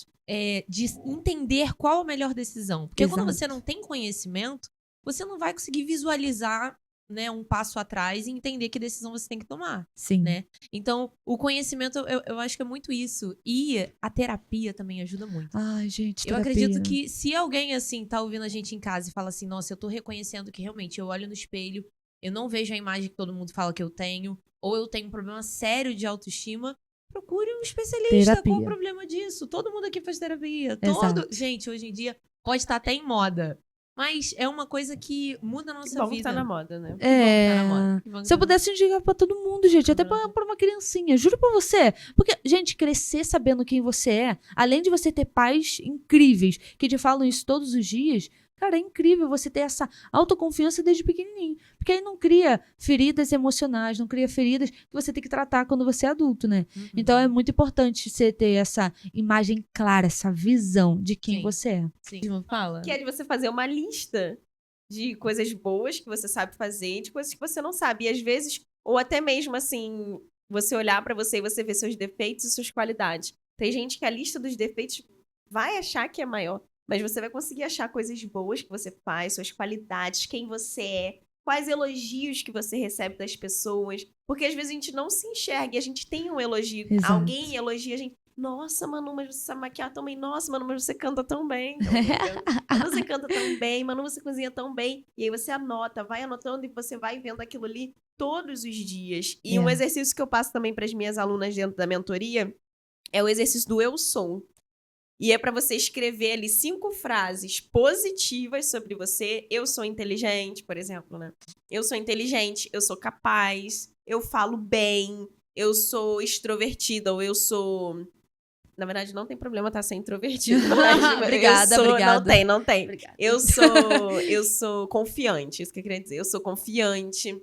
de entender qual a melhor decisão. Porque quando você não tem conhecimento, você não vai conseguir visualizar, né, um passo atrás e entender que decisão você tem que tomar. Sim. Né? Então, o conhecimento, eu acho que é muito isso. E a terapia também ajuda muito. Ai, gente, Eu terapia. acredito que se alguém, assim, tá ouvindo a gente em casa e fala assim, nossa, eu tô reconhecendo que realmente eu olho no espelho, eu não vejo a imagem que todo mundo fala que eu tenho, ou eu tenho um problema sério de autoestima, procure um especialista. Terapia. Qual o problema disso? Todo mundo aqui faz terapia. Exato. Gente, hoje em dia pode estar até em moda. Mas é uma coisa que muda a nossa Bom vida. que tá na moda, né? tá na moda. Que bom que Se eu tá na pudesse indicar pra todo mundo, gente, até pra uma criancinha, juro pra você. Porque, gente, crescer sabendo quem você é, além de você ter pais incríveis que te falam isso todos os dias, cara, é incrível você ter essa autoconfiança desde pequenininho. Porque aí não cria feridas emocionais, não cria feridas que você tem que tratar quando você é adulto, né? Uhum. Então é muito importante você ter essa imagem clara, essa visão de quem Sim. você é. Sim. Fala. Que é de você fazer uma lista de coisas boas que você sabe fazer e de coisas que você não sabe. E às vezes, ou até mesmo assim, você olhar pra você e você ver seus defeitos e suas qualidades. Tem gente que a lista dos defeitos vai achar que é maior, mas você vai conseguir achar coisas boas que você faz, suas qualidades, quem você é, quais elogios que você recebe das pessoas. Porque às vezes a gente não se enxerga e a gente tem um elogio. Exato. Alguém elogia a gente. Nossa, Manu, mas você sabe maquiar tão bem. Nossa, Manu, mas você canta tão bem. Manu, você canta tão bem. Manu, você cozinha tão bem. E aí você anota, vai anotando e você vai vendo aquilo ali todos os dias. E um exercício que eu passo também para as minhas alunas dentro da mentoria é o exercício do eu sou. E é para você escrever ali 5 frases positivas sobre você. Eu sou inteligente, por exemplo, né? Eu sou inteligente, eu sou capaz, eu falo bem, eu sou extrovertida, ou eu sou... Na verdade, não tem problema estar ser introvertido. Obrigada, obrigada. Não tem. Obrigada. Eu sou confiante, isso que eu queria dizer. Eu sou confiante.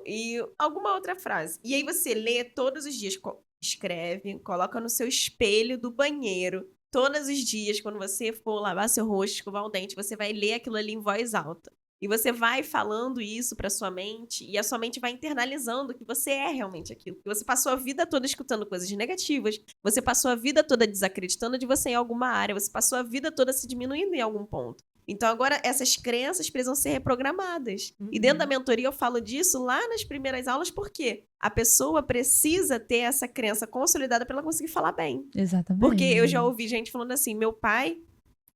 E alguma outra frase. E aí você lê todos os dias, escreve, coloca no seu espelho do banheiro. Todos os dias, quando você for lavar seu rosto, escovar o dente, você vai ler aquilo ali em voz alta. E você vai falando isso pra sua mente, e a sua mente vai internalizando que você é realmente aquilo. Que você passou a vida toda escutando coisas negativas, você passou a vida toda desacreditando de você em alguma área, você passou a vida toda se diminuindo em algum ponto. Então, agora, essas crenças precisam ser reprogramadas. E Uhum. dentro da mentoria eu falo disso lá nas primeiras aulas, porque a pessoa precisa ter essa crença consolidada para ela conseguir falar bem. Exatamente. Porque eu já ouvi gente falando assim, meu pai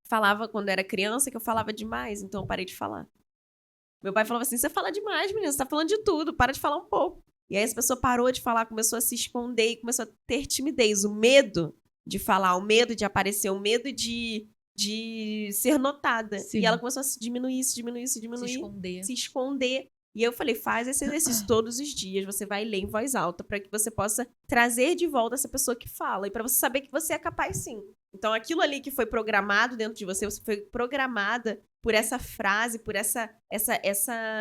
falava quando era criança que eu falava demais, então eu parei de falar. Meu pai falava assim, você fala demais, menina, você tá falando de tudo, para de falar um pouco. E aí essa pessoa parou de falar, começou a se esconder e começou a ter timidez, o medo de falar, o medo de aparecer, o medo de ser notada. Sim. E ela começou a se diminuir, Se esconder. se esconder. E eu falei, faz esse exercício todos os dias, você vai ler em voz alta para que você possa trazer de volta essa pessoa que fala e para você saber que você é capaz sim. Então aquilo ali que foi programado dentro de você foi programada por essa frase, por essa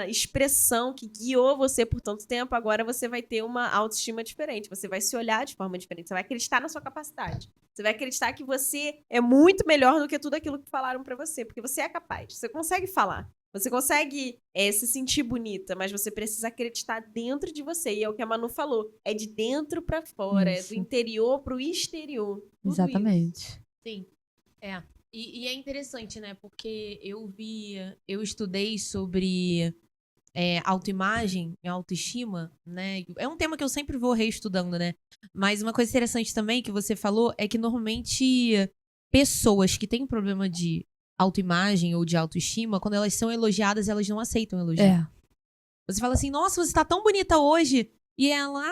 expressão que guiou você por tanto tempo, agora você vai ter uma autoestima diferente, você vai se olhar de forma diferente, você vai acreditar na sua capacidade. Você vai acreditar que você é muito melhor do que tudo aquilo que falaram pra você, porque você é capaz, você consegue falar. Você consegue se sentir bonita, mas você precisa acreditar dentro de você. E é o que a Manu falou. É de dentro pra fora, Isso. é do interior pro exterior. Tudo Exatamente. Sim, é. E é interessante, né? Porque eu estudei sobre autoimagem e autoestima, né? É um tema que eu sempre vou reestudando, né? Mas uma coisa interessante também que você falou é que normalmente pessoas que têm problema de autoimagem ou de autoestima, quando elas são elogiadas, elas não aceitam elogio. É. Você fala assim, nossa, você tá tão bonita hoje. E ela,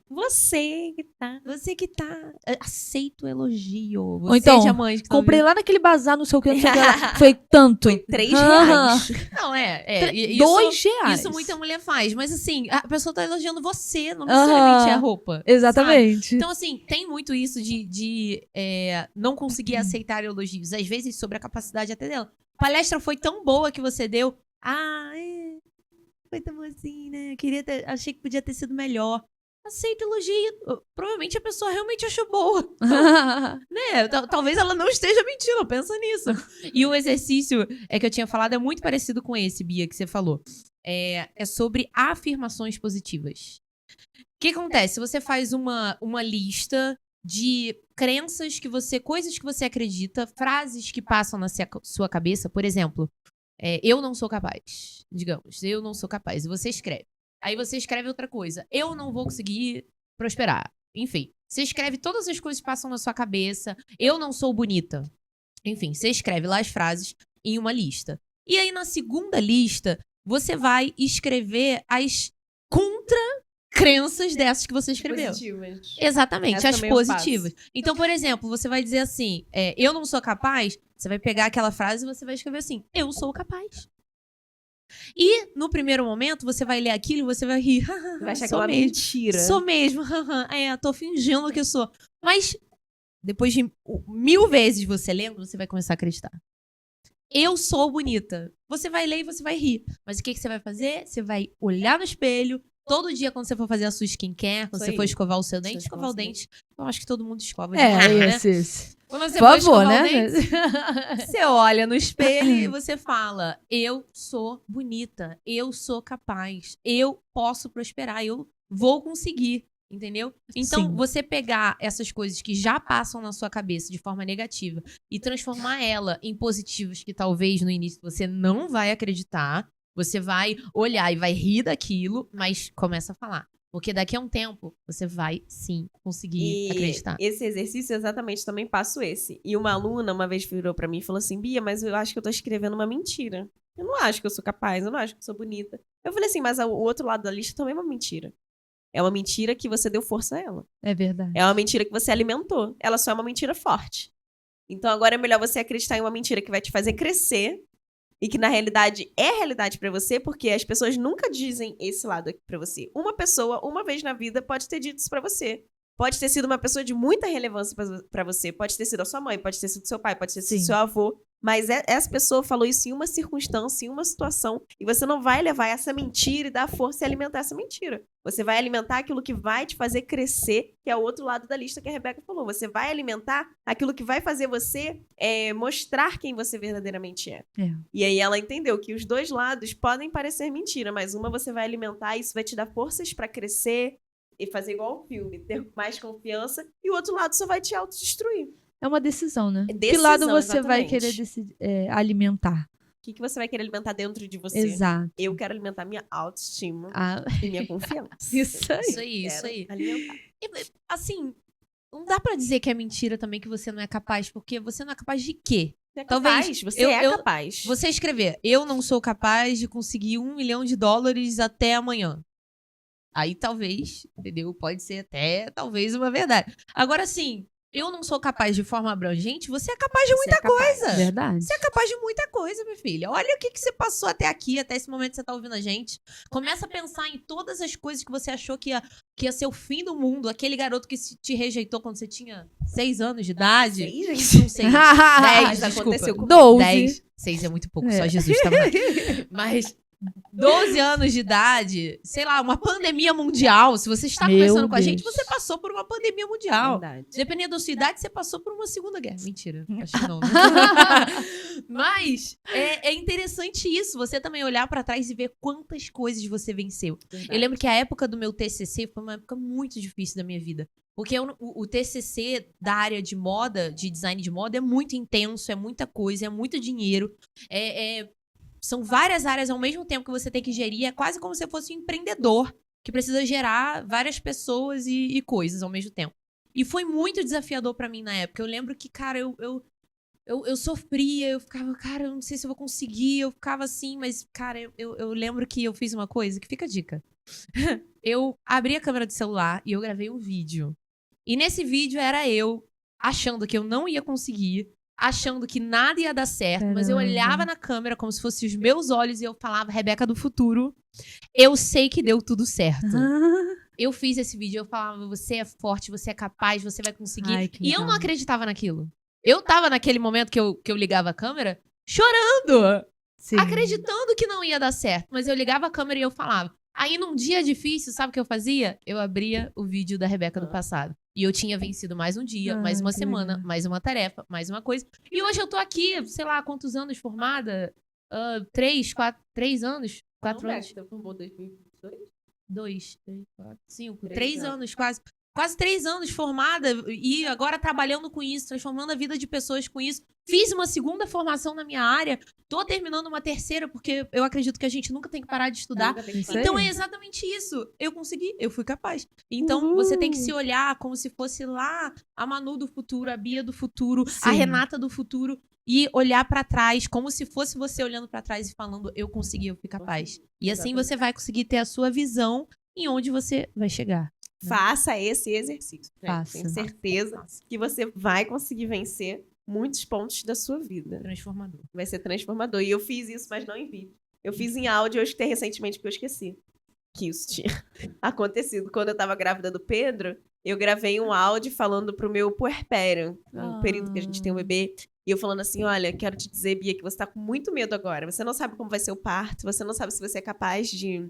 você que tá. você que tá. Aceito o elogio. Você, Ou então, diamante, que tá comprei ouvindo. lá naquele bazar, não sei o que, não sei o que lá. Foi tanto. Foi 3 Aham. reais. Não, R$2. Isso muita mulher faz. Mas assim, a pessoa tá elogiando você, não Aham. necessariamente é a roupa. Exatamente. Então, assim, tem muito isso de não conseguir aceitar elogios. Às vezes, sobre a capacidade até dela. A palestra foi tão boa que você deu. Foi tão assim, né? Achei que podia ter sido melhor. Aceita elogio. Provavelmente a pessoa realmente achou boa. Né? Talvez ela não esteja mentindo, pensa nisso. E o exercício que eu tinha falado é muito parecido com esse, Bia, que você falou. É sobre afirmações positivas. O que acontece? Você faz uma lista de crenças coisas que você acredita, frases que passam na sua cabeça. Por exemplo, eu não sou capaz. Digamos, eu não sou capaz. E você escreve. Aí você escreve outra coisa. Eu não vou conseguir prosperar. Enfim, você escreve todas as coisas que passam na sua cabeça. Eu não sou bonita. Enfim, você escreve lá as frases em uma lista. E aí, na segunda lista, você vai escrever as contra-crenças dessas que você escreveu. Positivas. Exatamente, Essa as também eu faço. positivas. Então, por exemplo, você vai dizer assim, eu não sou capaz, você vai pegar aquela frase e você vai escrever assim, eu sou capaz. E, no primeiro momento, você vai ler aquilo e você vai rir. Você vai achar que é Sou uma mesmo. mentira. Sou mesmo. Tô fingindo que eu sou. Mas, depois de 1000 vezes você lendo, você vai começar a acreditar. Eu sou bonita. Você vai ler e você vai rir. Mas o que você vai fazer? Você vai olhar no espelho. Todo dia, quando você for fazer a sua skincare, quando Isso você aí. for escovar o seu dente, Você escovar o escova o dente. Eu acho que todo mundo escova de né? Esse. Quando você Por for favor, escovar o né? dente, você olha no espelho e você fala: eu sou bonita, eu sou capaz, eu posso prosperar, eu vou conseguir, entendeu? Então, Sim. você pegar essas coisas que já passam na sua cabeça de forma negativa e transformar ela em positivas que talvez no início você não vai acreditar, você vai olhar e vai rir daquilo, mas começa a falar. Porque daqui a um tempo, você vai, sim, conseguir acreditar. Esse exercício, exatamente, também passo esse. E uma aluna, uma vez, virou pra mim e falou assim, Bia, mas eu acho que eu tô escrevendo uma mentira. Eu não acho que eu sou capaz, eu não acho que eu sou bonita. Eu falei assim, mas o outro lado da lista também é uma mentira. É uma mentira que você deu força a ela. É verdade. É uma mentira que você alimentou. Ela só é uma mentira forte. Então agora é melhor você acreditar em uma mentira que vai te fazer crescer e que na realidade é realidade pra você, porque as pessoas nunca dizem esse lado aqui pra você. Uma pessoa, uma vez na vida, pode ter dito isso pra você. Pode ter sido uma pessoa de muita relevância pra você. Pode ter sido a sua mãe, pode ter sido seu pai, pode ter sido Sim. seu avô. Mas essa pessoa falou isso em uma circunstância, em uma situação. E você não vai levar essa mentira e dar força e alimentar essa mentira. Você vai alimentar aquilo que vai te fazer crescer, que é o outro lado da lista que a Rebeca falou. Você vai alimentar aquilo que vai fazer você mostrar quem você verdadeiramente é. E aí ela entendeu que os dois lados podem parecer mentira, mas uma você vai alimentar e isso vai te dar forças pra crescer e fazer igual o filme, ter mais confiança. E o outro lado só vai te autodestruir. É uma decisão, né? Que Decisão, lado você vai exatamente. querer alimentar? O que você vai querer alimentar dentro de você? Exato. Eu quero alimentar minha autoestima Ah, e minha confiança. isso aí. Isso aí, isso Quero aí. alimentar. E, assim, não dá pra dizer que é mentira também que você não é capaz, porque você não é capaz de quê? Você é Talvez capaz, você é capaz. Você escrever, eu não sou capaz de conseguir $1 milhão até amanhã. Aí talvez, entendeu? Pode ser até, talvez, uma verdade. Agora, sim, eu não sou capaz de forma abrangente, você é capaz de Você muita é capaz. coisa. Verdade. Você é capaz de muita coisa, minha filha. Olha o que você passou até aqui, até esse momento que você tá ouvindo a gente. Começa a pensar em todas as coisas que você achou que ia ser o fim do mundo. Aquele garoto que te rejeitou quando você tinha 6 anos de idade. 6, gente? Não sei. 10, Mas desculpa. aconteceu com 12. 10. 6 é muito pouco, só Jesus tava lá. Mas 12 anos de idade, sei lá, uma pandemia mundial. Se você está Meu conversando com a gente, Deus. você passou por uma pandemia mundial. Verdade. Dependendo da sua idade, você passou por uma segunda guerra. Mentira, acho que não. Né? Mas é interessante isso, você também olhar pra trás e ver quantas coisas você venceu. Eu lembro que a época do meu TCC foi uma época muito difícil da minha vida. Porque o TCC da área de moda, de design de moda, é muito intenso, é muita coisa, é muito dinheiro. São várias áreas ao mesmo tempo que você tem que gerir. É quase como se fosse um empreendedor que precisa gerar várias pessoas e coisas ao mesmo tempo. E foi muito desafiador pra mim na época. Eu lembro que, cara, eu sofria, eu ficava, cara, eu não sei se eu vou conseguir. Eu ficava assim, mas, cara, eu lembro que eu fiz uma coisa que fica a dica. Eu abri a câmera do celular e eu gravei um vídeo. E nesse vídeo era eu achando que eu não ia conseguir, achando que nada ia dar certo, mas eu Caramba. olhava na câmera como se fossem os meus olhos e eu falava, Rebeca do futuro, eu sei que deu tudo certo. Eu fiz esse vídeo, eu falava, você é forte, você é capaz, você vai conseguir. Ai, que E eu legal. não acreditava naquilo. Eu tava naquele momento que eu ligava a câmera chorando, Sim. acreditando que não ia dar certo. Mas eu ligava a câmera e eu falava. Aí, num dia difícil, sabe o que eu fazia? Eu abria o vídeo da Rebeca do passado. E eu tinha vencido mais um dia, mais uma que semana, legal. mais uma tarefa, mais uma coisa. E hoje eu tô aqui, sei lá, quantos anos formada? 3 anos? 4 anos? Você formou em 2022? 2, 3, 4, 5, 3 3 anos. anos quase. Quase 3 anos formada e agora trabalhando com isso, transformando a vida de pessoas com isso. Fiz uma segunda formação na minha área, tô terminando uma terceira, porque eu acredito que a gente nunca tem que parar de estudar. Isso Então aí. é exatamente isso. Eu consegui, eu fui capaz. Então você tem que se olhar como se fosse lá a Manu do futuro, a Bia do futuro, a Sim. Renata do futuro. E olhar pra trás, como se fosse você olhando pra trás e falando, eu consegui, eu fui capaz. E assim Exatamente. você vai conseguir ter a sua visão em onde você vai chegar. Faça esse exercício. gente. Faça. Tenho certeza que você vai conseguir vencer muitos pontos da sua vida. Transformador. Vai ser transformador. E eu fiz isso, mas não em vídeo. Eu fiz em áudio, eu escutei recentemente porque eu esqueci que isso tinha acontecido. Quando eu tava grávida do Pedro, eu gravei um áudio falando pro meu puerpério, no período que a gente tem um bebê. E eu falando assim, olha, quero te dizer, Bia, que você tá com muito medo agora. Você não sabe como vai ser o parto, você não sabe se você é capaz de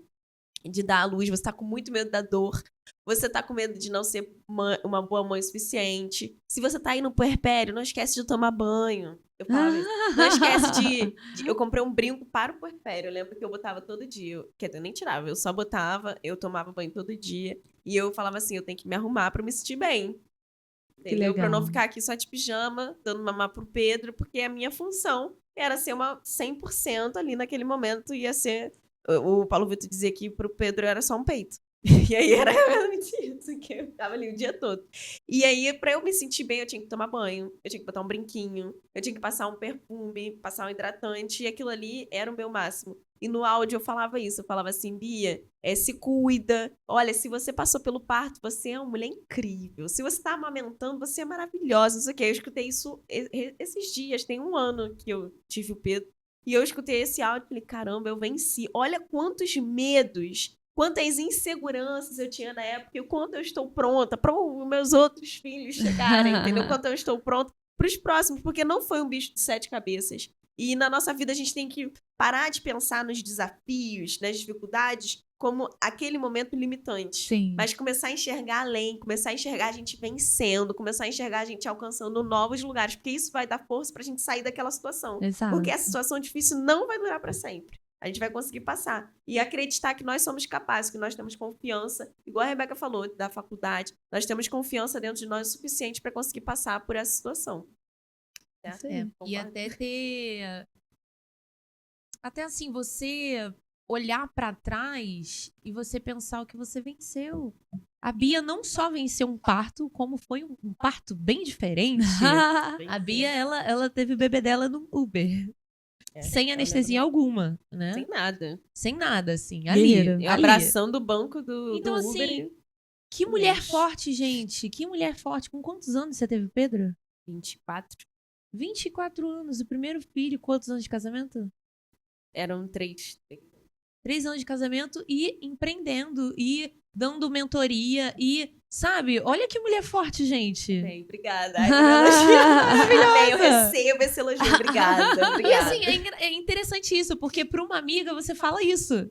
dar à luz, você tá com muito medo da dor, você tá com medo de não ser uma boa mãe o suficiente. Se você tá aí no puerpério, não esquece de tomar banho. Eu falava isso. Não esquece de... Eu comprei um brinco para o puerpério. Eu lembro que eu botava todo dia. Quer dizer, eu nem tirava. Eu só botava, eu tomava banho todo dia. E eu falava assim, eu tenho que me arrumar pra me sentir bem. Entendeu? Pra eu não legal. ficar aqui só de pijama, dando mamar pro Pedro, porque a minha função era ser uma 100% ali naquele momento. Ia ser... O Paulo Vitor dizia que pro Pedro era só um peito. E aí era realmente isso, que eu tava ali o dia todo. E aí, pra eu me sentir bem, eu tinha que tomar banho, eu tinha que botar um brinquinho, eu tinha que passar um perfume, passar um hidratante, e aquilo ali era o meu máximo. E no áudio eu falava isso, eu falava assim, Bia, se cuida. Olha, se você passou pelo parto, você é uma mulher incrível. Se você tá amamentando, você é maravilhosa, não sei o quê. Eu escutei isso esses dias, tem 1 ano que eu tive o Pedro. E eu escutei esse áudio e falei, caramba, eu venci. Olha quantos medos, quantas inseguranças eu tinha na época e o quanto eu estou pronta para os meus outros filhos chegarem, entendeu? Quanto eu estou pronta para os próximos, porque não foi um bicho de 7 cabeças. E na nossa vida a gente tem que parar de pensar nos desafios, nas dificuldades, como aquele momento limitante. Sim. Mas começar a enxergar além, começar a enxergar a gente vencendo, começar a enxergar a gente alcançando novos lugares, porque isso vai dar força pra gente sair daquela situação. Exato. Porque essa situação difícil não vai durar pra sempre. a gente vai conseguir passar. E acreditar que nós somos capazes, que nós temos confiança, igual a Rebeca falou, da faculdade, nós temos confiança dentro de nós o suficiente para conseguir passar por essa situação. Certo? E Concordo. até ter... Até assim, você olhar pra trás e você pensar o que você venceu. A Bia não só venceu um parto, como foi um parto bem diferente. A Bia, ela teve o bebê dela no Uber. Sem anestesia alguma, né? Sem nada. Sem nada, assim. Guerreira. Ali. Eu abraçando o banco do Então, Uber. assim, que mulher Deus. forte, gente. Que mulher forte. Com quantos anos você teve, Pedro? 24. 24 anos. O primeiro filho, quantos anos de casamento? Eram 3. 3 anos de casamento e empreendendo e dando mentoria e, sabe? Olha que mulher forte, gente. Bem, obrigada. Ai, maravilhosa. Eu recebo esse elogio. Obrigada. E assim, é interessante isso, porque pra uma amiga você fala isso.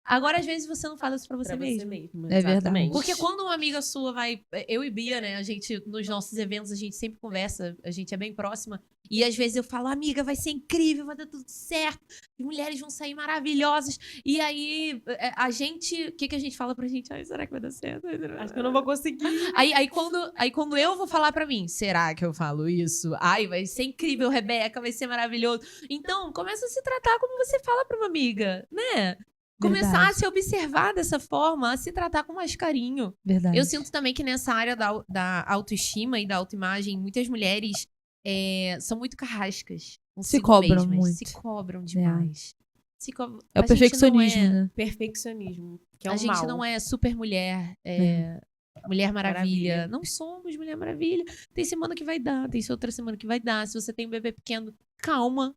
Agora, às vezes, você não fala isso pra você mesmo. É verdade. exatamente. Porque quando uma amiga sua vai... Eu e Bia, né? A gente, nos nossos eventos, a gente sempre conversa. A gente é bem próxima. E às vezes eu falo, amiga, vai ser incrível, vai dar tudo certo. As mulheres vão sair maravilhosas. E aí, a gente... O que a gente fala pra gente? Ai, será que vai dar certo? Acho que eu não vou conseguir. Aí quando eu vou falar pra mim, será que eu falo isso? Ai, vai ser incrível, Rebeca, vai ser maravilhoso. Então, começa a se tratar como você fala pra uma amiga, né? Começar Verdade. a se observar dessa forma, a se tratar com mais carinho. Verdade. Eu sinto também que nessa área da autoestima e da autoimagem, muitas mulheres são muito carrascas. Se cobram mesmas, muito. Se cobram demais. É o A gente não perfeccionismo, é- né? Perfeccionismo. Que é a um gente mal. não é super mulher, Mulher Maravilha. Não somos Mulher Maravilha. Tem semana que vai dar, tem outra semana que vai dar. Se você tem um bebê pequeno, calma.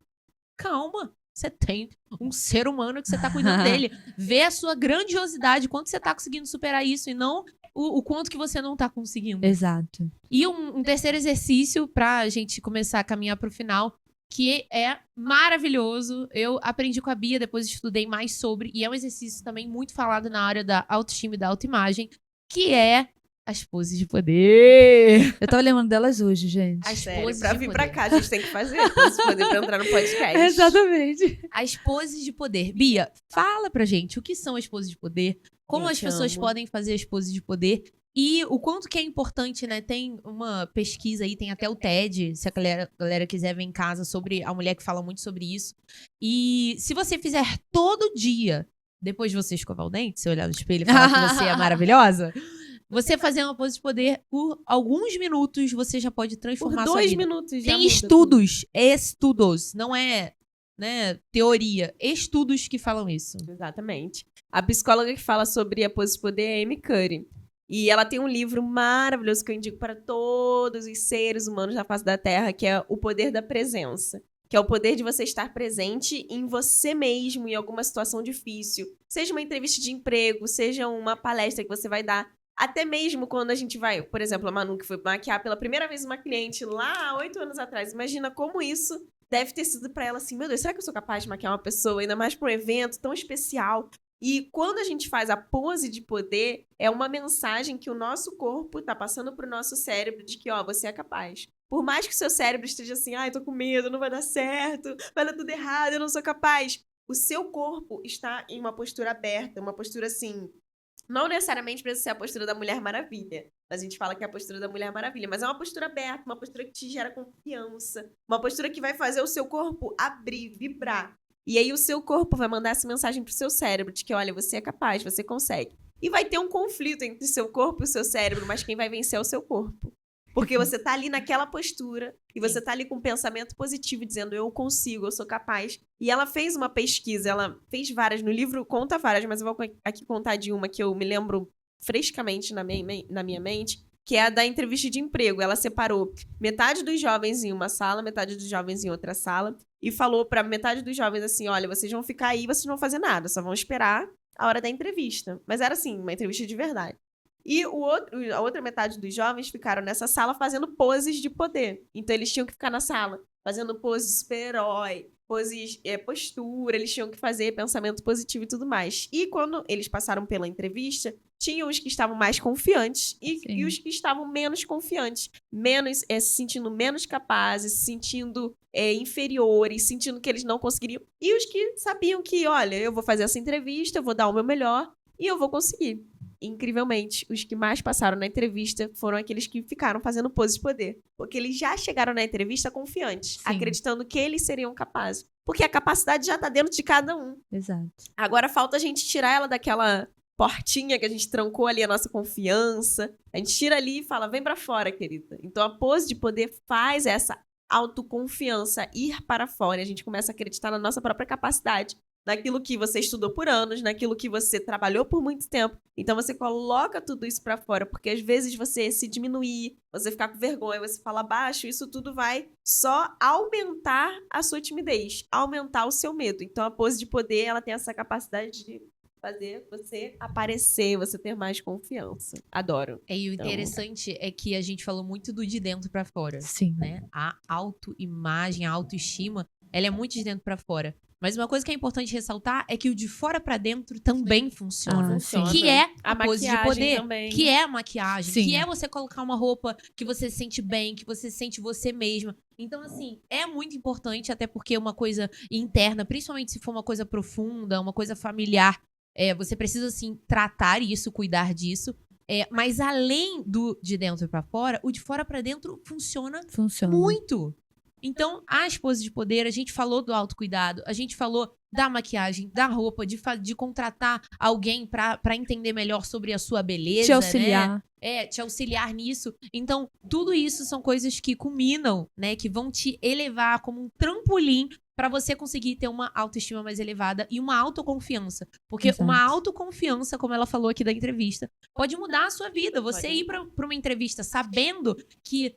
Calma. Você tem um ser humano que você tá cuidando dele. Vê a sua grandiosidade, quanto você tá conseguindo superar isso e não o quanto que você não tá conseguindo. Exato. E um terceiro exercício pra gente começar a caminhar pro final, que é maravilhoso. Eu aprendi com a Bia, depois estudei mais sobre, e é um exercício também muito falado na área da autoestima e da autoimagem, que é as poses de poder. Eu tava lembrando delas hoje, gente. As Sério, poses pra de vir poder. pra cá, a gente tem que fazer pose de poder pra entrar no podcast. Exatamente. As poses de poder. Bia, fala pra gente o que são as poses de poder, como Gente, as pessoas amo. podem fazer as poses de poder e o quanto que é importante, né? Tem uma pesquisa aí, tem até o TED, se a galera quiser ver em casa, sobre a mulher que fala muito sobre isso. E se você fizer todo dia, depois de você escovar o dente, você olhar no espelho e falar que você é maravilhosa, você fazer uma pose de poder por alguns minutos, você já pode Por transformar a sua 2 vida. minutos já Tem muda estudos, não é, né, teoria, estudos que falam isso. tudo. Exatamente. A psicóloga que fala sobre a pose de poder é Amy Cuddy. E ela tem um livro maravilhoso que eu indico para todos os seres humanos da face da Terra, que é O Poder da Presença. Que é o poder de você estar presente em você mesmo, em alguma situação difícil. Seja uma entrevista de emprego, seja uma palestra que você vai dar. Até mesmo quando a gente vai, por exemplo, a Manu que foi maquiar pela primeira vez uma cliente lá há 8 anos atrás. Imagina como isso deve ter sido pra ela assim, meu Deus, será que eu sou capaz de maquiar uma pessoa, ainda mais pra um evento tão especial? E quando a gente faz a pose de poder, é uma mensagem que o nosso corpo tá passando pro nosso cérebro de que, ó, você é capaz. Por mais que o seu cérebro esteja assim, ai, tô com medo, não vai dar certo, vai dar tudo errado, eu não sou capaz. O seu corpo está em uma postura aberta, uma postura assim, não necessariamente precisa ser a postura da Mulher Maravilha. A gente fala que é a postura da Mulher Maravilha, mas é uma postura aberta, uma postura que te gera confiança, uma postura que vai fazer o seu corpo abrir, vibrar. E aí o seu corpo vai mandar essa mensagem pro seu cérebro de que, olha, você é capaz, você consegue. E vai ter um conflito entre o seu corpo e o seu cérebro, mas quem vai vencer é o seu corpo. Porque você tá ali naquela postura e você tá ali com um pensamento positivo, dizendo, eu consigo, eu sou capaz. E ela fez uma pesquisa, ela fez várias, no livro conta várias, mas eu vou aqui contar de uma que eu me lembro frescamente na minha mente, que é a da entrevista de emprego. Ela separou metade dos jovens em uma sala, metade dos jovens em outra sala, e falou pra metade dos jovens assim, olha, vocês vão ficar aí, vocês não vão fazer nada, só vão esperar a hora da entrevista. Mas era assim, uma entrevista de verdade. E a outra metade dos jovens ficaram nessa sala fazendo poses de poder. Então eles tinham que ficar na sala fazendo pose super-herói, poses, postura, eles tinham que fazer pensamento positivo e tudo mais. E quando eles passaram pela entrevista, tinham os que estavam mais confiantes e os que estavam menos confiantes, se sentindo menos capazes, se sentindo inferiores, sentindo que eles não conseguiriam. E os que sabiam que, olha, eu vou fazer essa entrevista, eu vou dar o meu melhor e eu vou conseguir. Incrivelmente, os que mais passaram na entrevista foram aqueles que ficaram fazendo pose de poder. Porque eles já chegaram na entrevista confiantes, Sim. acreditando que eles seriam capazes. Porque a capacidade já tá dentro de cada um. Exato. Agora falta a gente tirar ela daquela portinha que a gente trancou ali a nossa confiança. A gente tira ali e fala, vem pra fora, querida. Então a pose de poder faz essa autoconfiança ir para fora. E a gente começa a acreditar na nossa própria capacidade, naquilo que você estudou por anos, naquilo que você trabalhou por muito tempo. Então você coloca tudo isso pra fora, porque às vezes você se diminuir, você ficar com vergonha, você falar baixo, isso tudo vai só aumentar a sua timidez, aumentar o seu medo. Então a pose de poder, ela tem essa capacidade de fazer você aparecer, você ter mais confiança. Adoro. E o interessante é que a gente falou muito do de dentro pra fora, Sim. né? A autoimagem, a autoestima, ela é muito de dentro pra fora. Mas uma coisa que é importante ressaltar é que o de fora pra dentro também funciona. Funciona. Que é a pose de maquiagem poder, também. que é a maquiagem, Sim. que é você colocar uma roupa que você se sente bem, que você sente você mesma. Então, assim, é muito importante, até porque uma coisa interna, principalmente se for uma coisa profunda, uma coisa familiar, você precisa, assim, tratar isso, cuidar disso. Mas além do de dentro pra fora, o de fora pra dentro funciona muito. Então, as poses de poder, a gente falou do autocuidado, a gente falou da maquiagem, da roupa, de contratar alguém pra entender melhor sobre a sua beleza, Te auxiliar. né? Te auxiliar nisso. Então, tudo isso são coisas que culminam, né? Que vão te elevar como um trampolim pra você conseguir ter uma autoestima mais elevada e uma autoconfiança. Porque Exato. uma autoconfiança, como ela falou aqui da entrevista, pode mudar a sua vida. Você Pode. ir pra uma entrevista sabendo que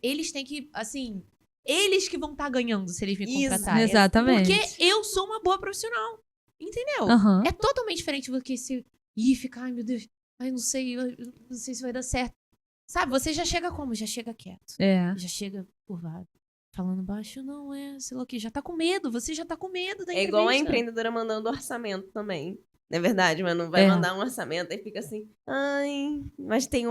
eles têm que, assim... Eles que vão estar ganhando se eles me contratarem. Exatamente. Porque eu sou uma boa profissional. Entendeu? Aham. É totalmente diferente do que se ficar, ai meu Deus, ai não sei se vai dar certo. Sabe, você já chega como? Já chega quieto. Já chega curvado. Falando baixo, não sei lá o que. Já tá com medo, você já tá com medo da É entrevista. igual a empreendedora mandando orçamento também. Não é verdade, mas não vai mandar um orçamento, aí fica assim, ai, mas tem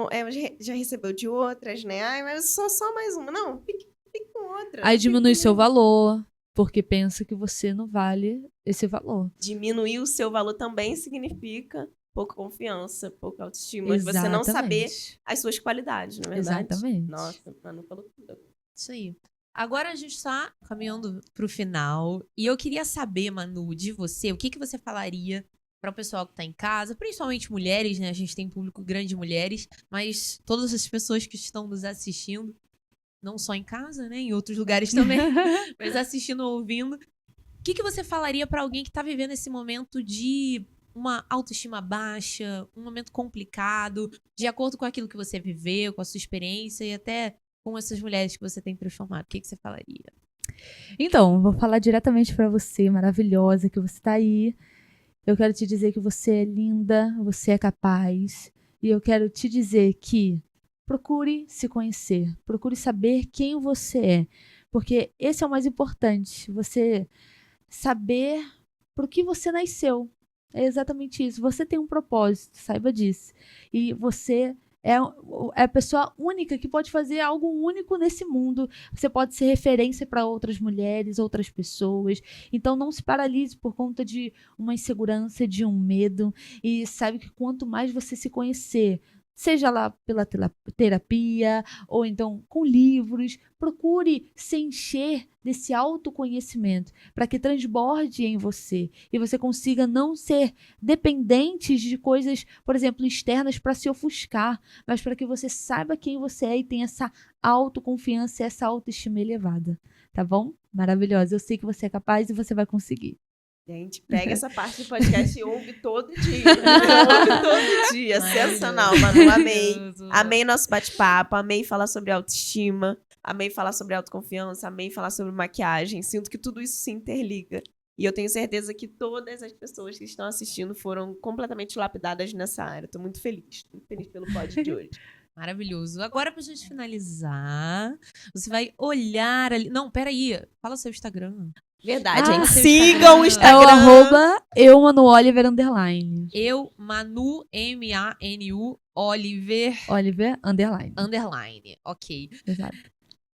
já recebeu de outras, né? Ai, mas só mais uma. Não, fique com outra. Aí diminui seu valor, porque pensa que você não vale esse valor. Diminuir o seu valor também significa pouca confiança, pouca autoestima. Você não saber as suas qualidades, não é verdade? Exatamente. Nossa, Manu falou tudo. Isso aí. Agora a gente está caminhando pro final. E eu queria saber, Manu, de você, o que você falaria para o pessoal que tá em casa, principalmente mulheres, né? A gente tem um público grande de mulheres, mas todas as pessoas que estão nos assistindo, não só em casa, né? Em outros lugares também, mas assistindo ou ouvindo. O que você falaria para alguém que tá vivendo esse momento de uma autoestima baixa, um momento complicado, de acordo com aquilo que você viveu, com a sua experiência e até com essas mulheres que você tem transformado? O que você falaria? Então, vou falar diretamente pra você, maravilhosa, que você tá aí. Eu quero te dizer que você é linda, você é capaz. E eu quero te dizer que procure se conhecer, procure saber quem você é. Porque esse é o mais importante, você saber por que você nasceu. É exatamente isso. Você tem um propósito, saiba disso. E você é a pessoa única que pode fazer algo único nesse mundo. Você pode ser referência para outras mulheres, outras pessoas. Então não se paralise por conta de uma insegurança, de um medo. E sabe que quanto mais você se conhecer, seja lá pela terapia ou então com livros, procure se encher desse autoconhecimento para que transborde em você e você consiga não ser dependente de coisas, por exemplo, externas para se ofuscar, mas para que você saiba quem você é e tenha essa autoconfiança e essa autoestima elevada, tá bom? Maravilhosa, eu sei que você é capaz e você vai conseguir. Gente, pega essa parte do podcast e ouve todo dia. Ouve todo dia. Sensacional, Manu. Amei. Amei nosso bate-papo. Amei falar sobre autoestima. Amei falar sobre autoconfiança. Amei falar sobre maquiagem. Sinto que tudo isso se interliga. E eu tenho certeza que todas as pessoas que estão assistindo foram completamente lapidadas nessa área. Tô muito feliz. Muito feliz pelo pod de hoje. Maravilhoso. Agora, pra gente finalizar, você vai olhar ali. Não, peraí. Fala o seu Instagram. Verdade, hein? Ah, Sigam o É o Instagram. @eumanuoliver_. Eu, Manu, M-A-N-U, Oliver, Oliver _. underline. Ok. Exato.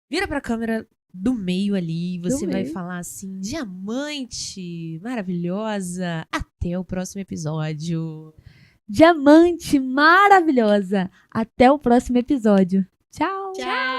Vira pra câmera do meio ali. Você vai meio. falar assim: diamante, maravilhosa. Até o próximo episódio. Diamante maravilhosa. Até o próximo episódio. Tchau. Tchau.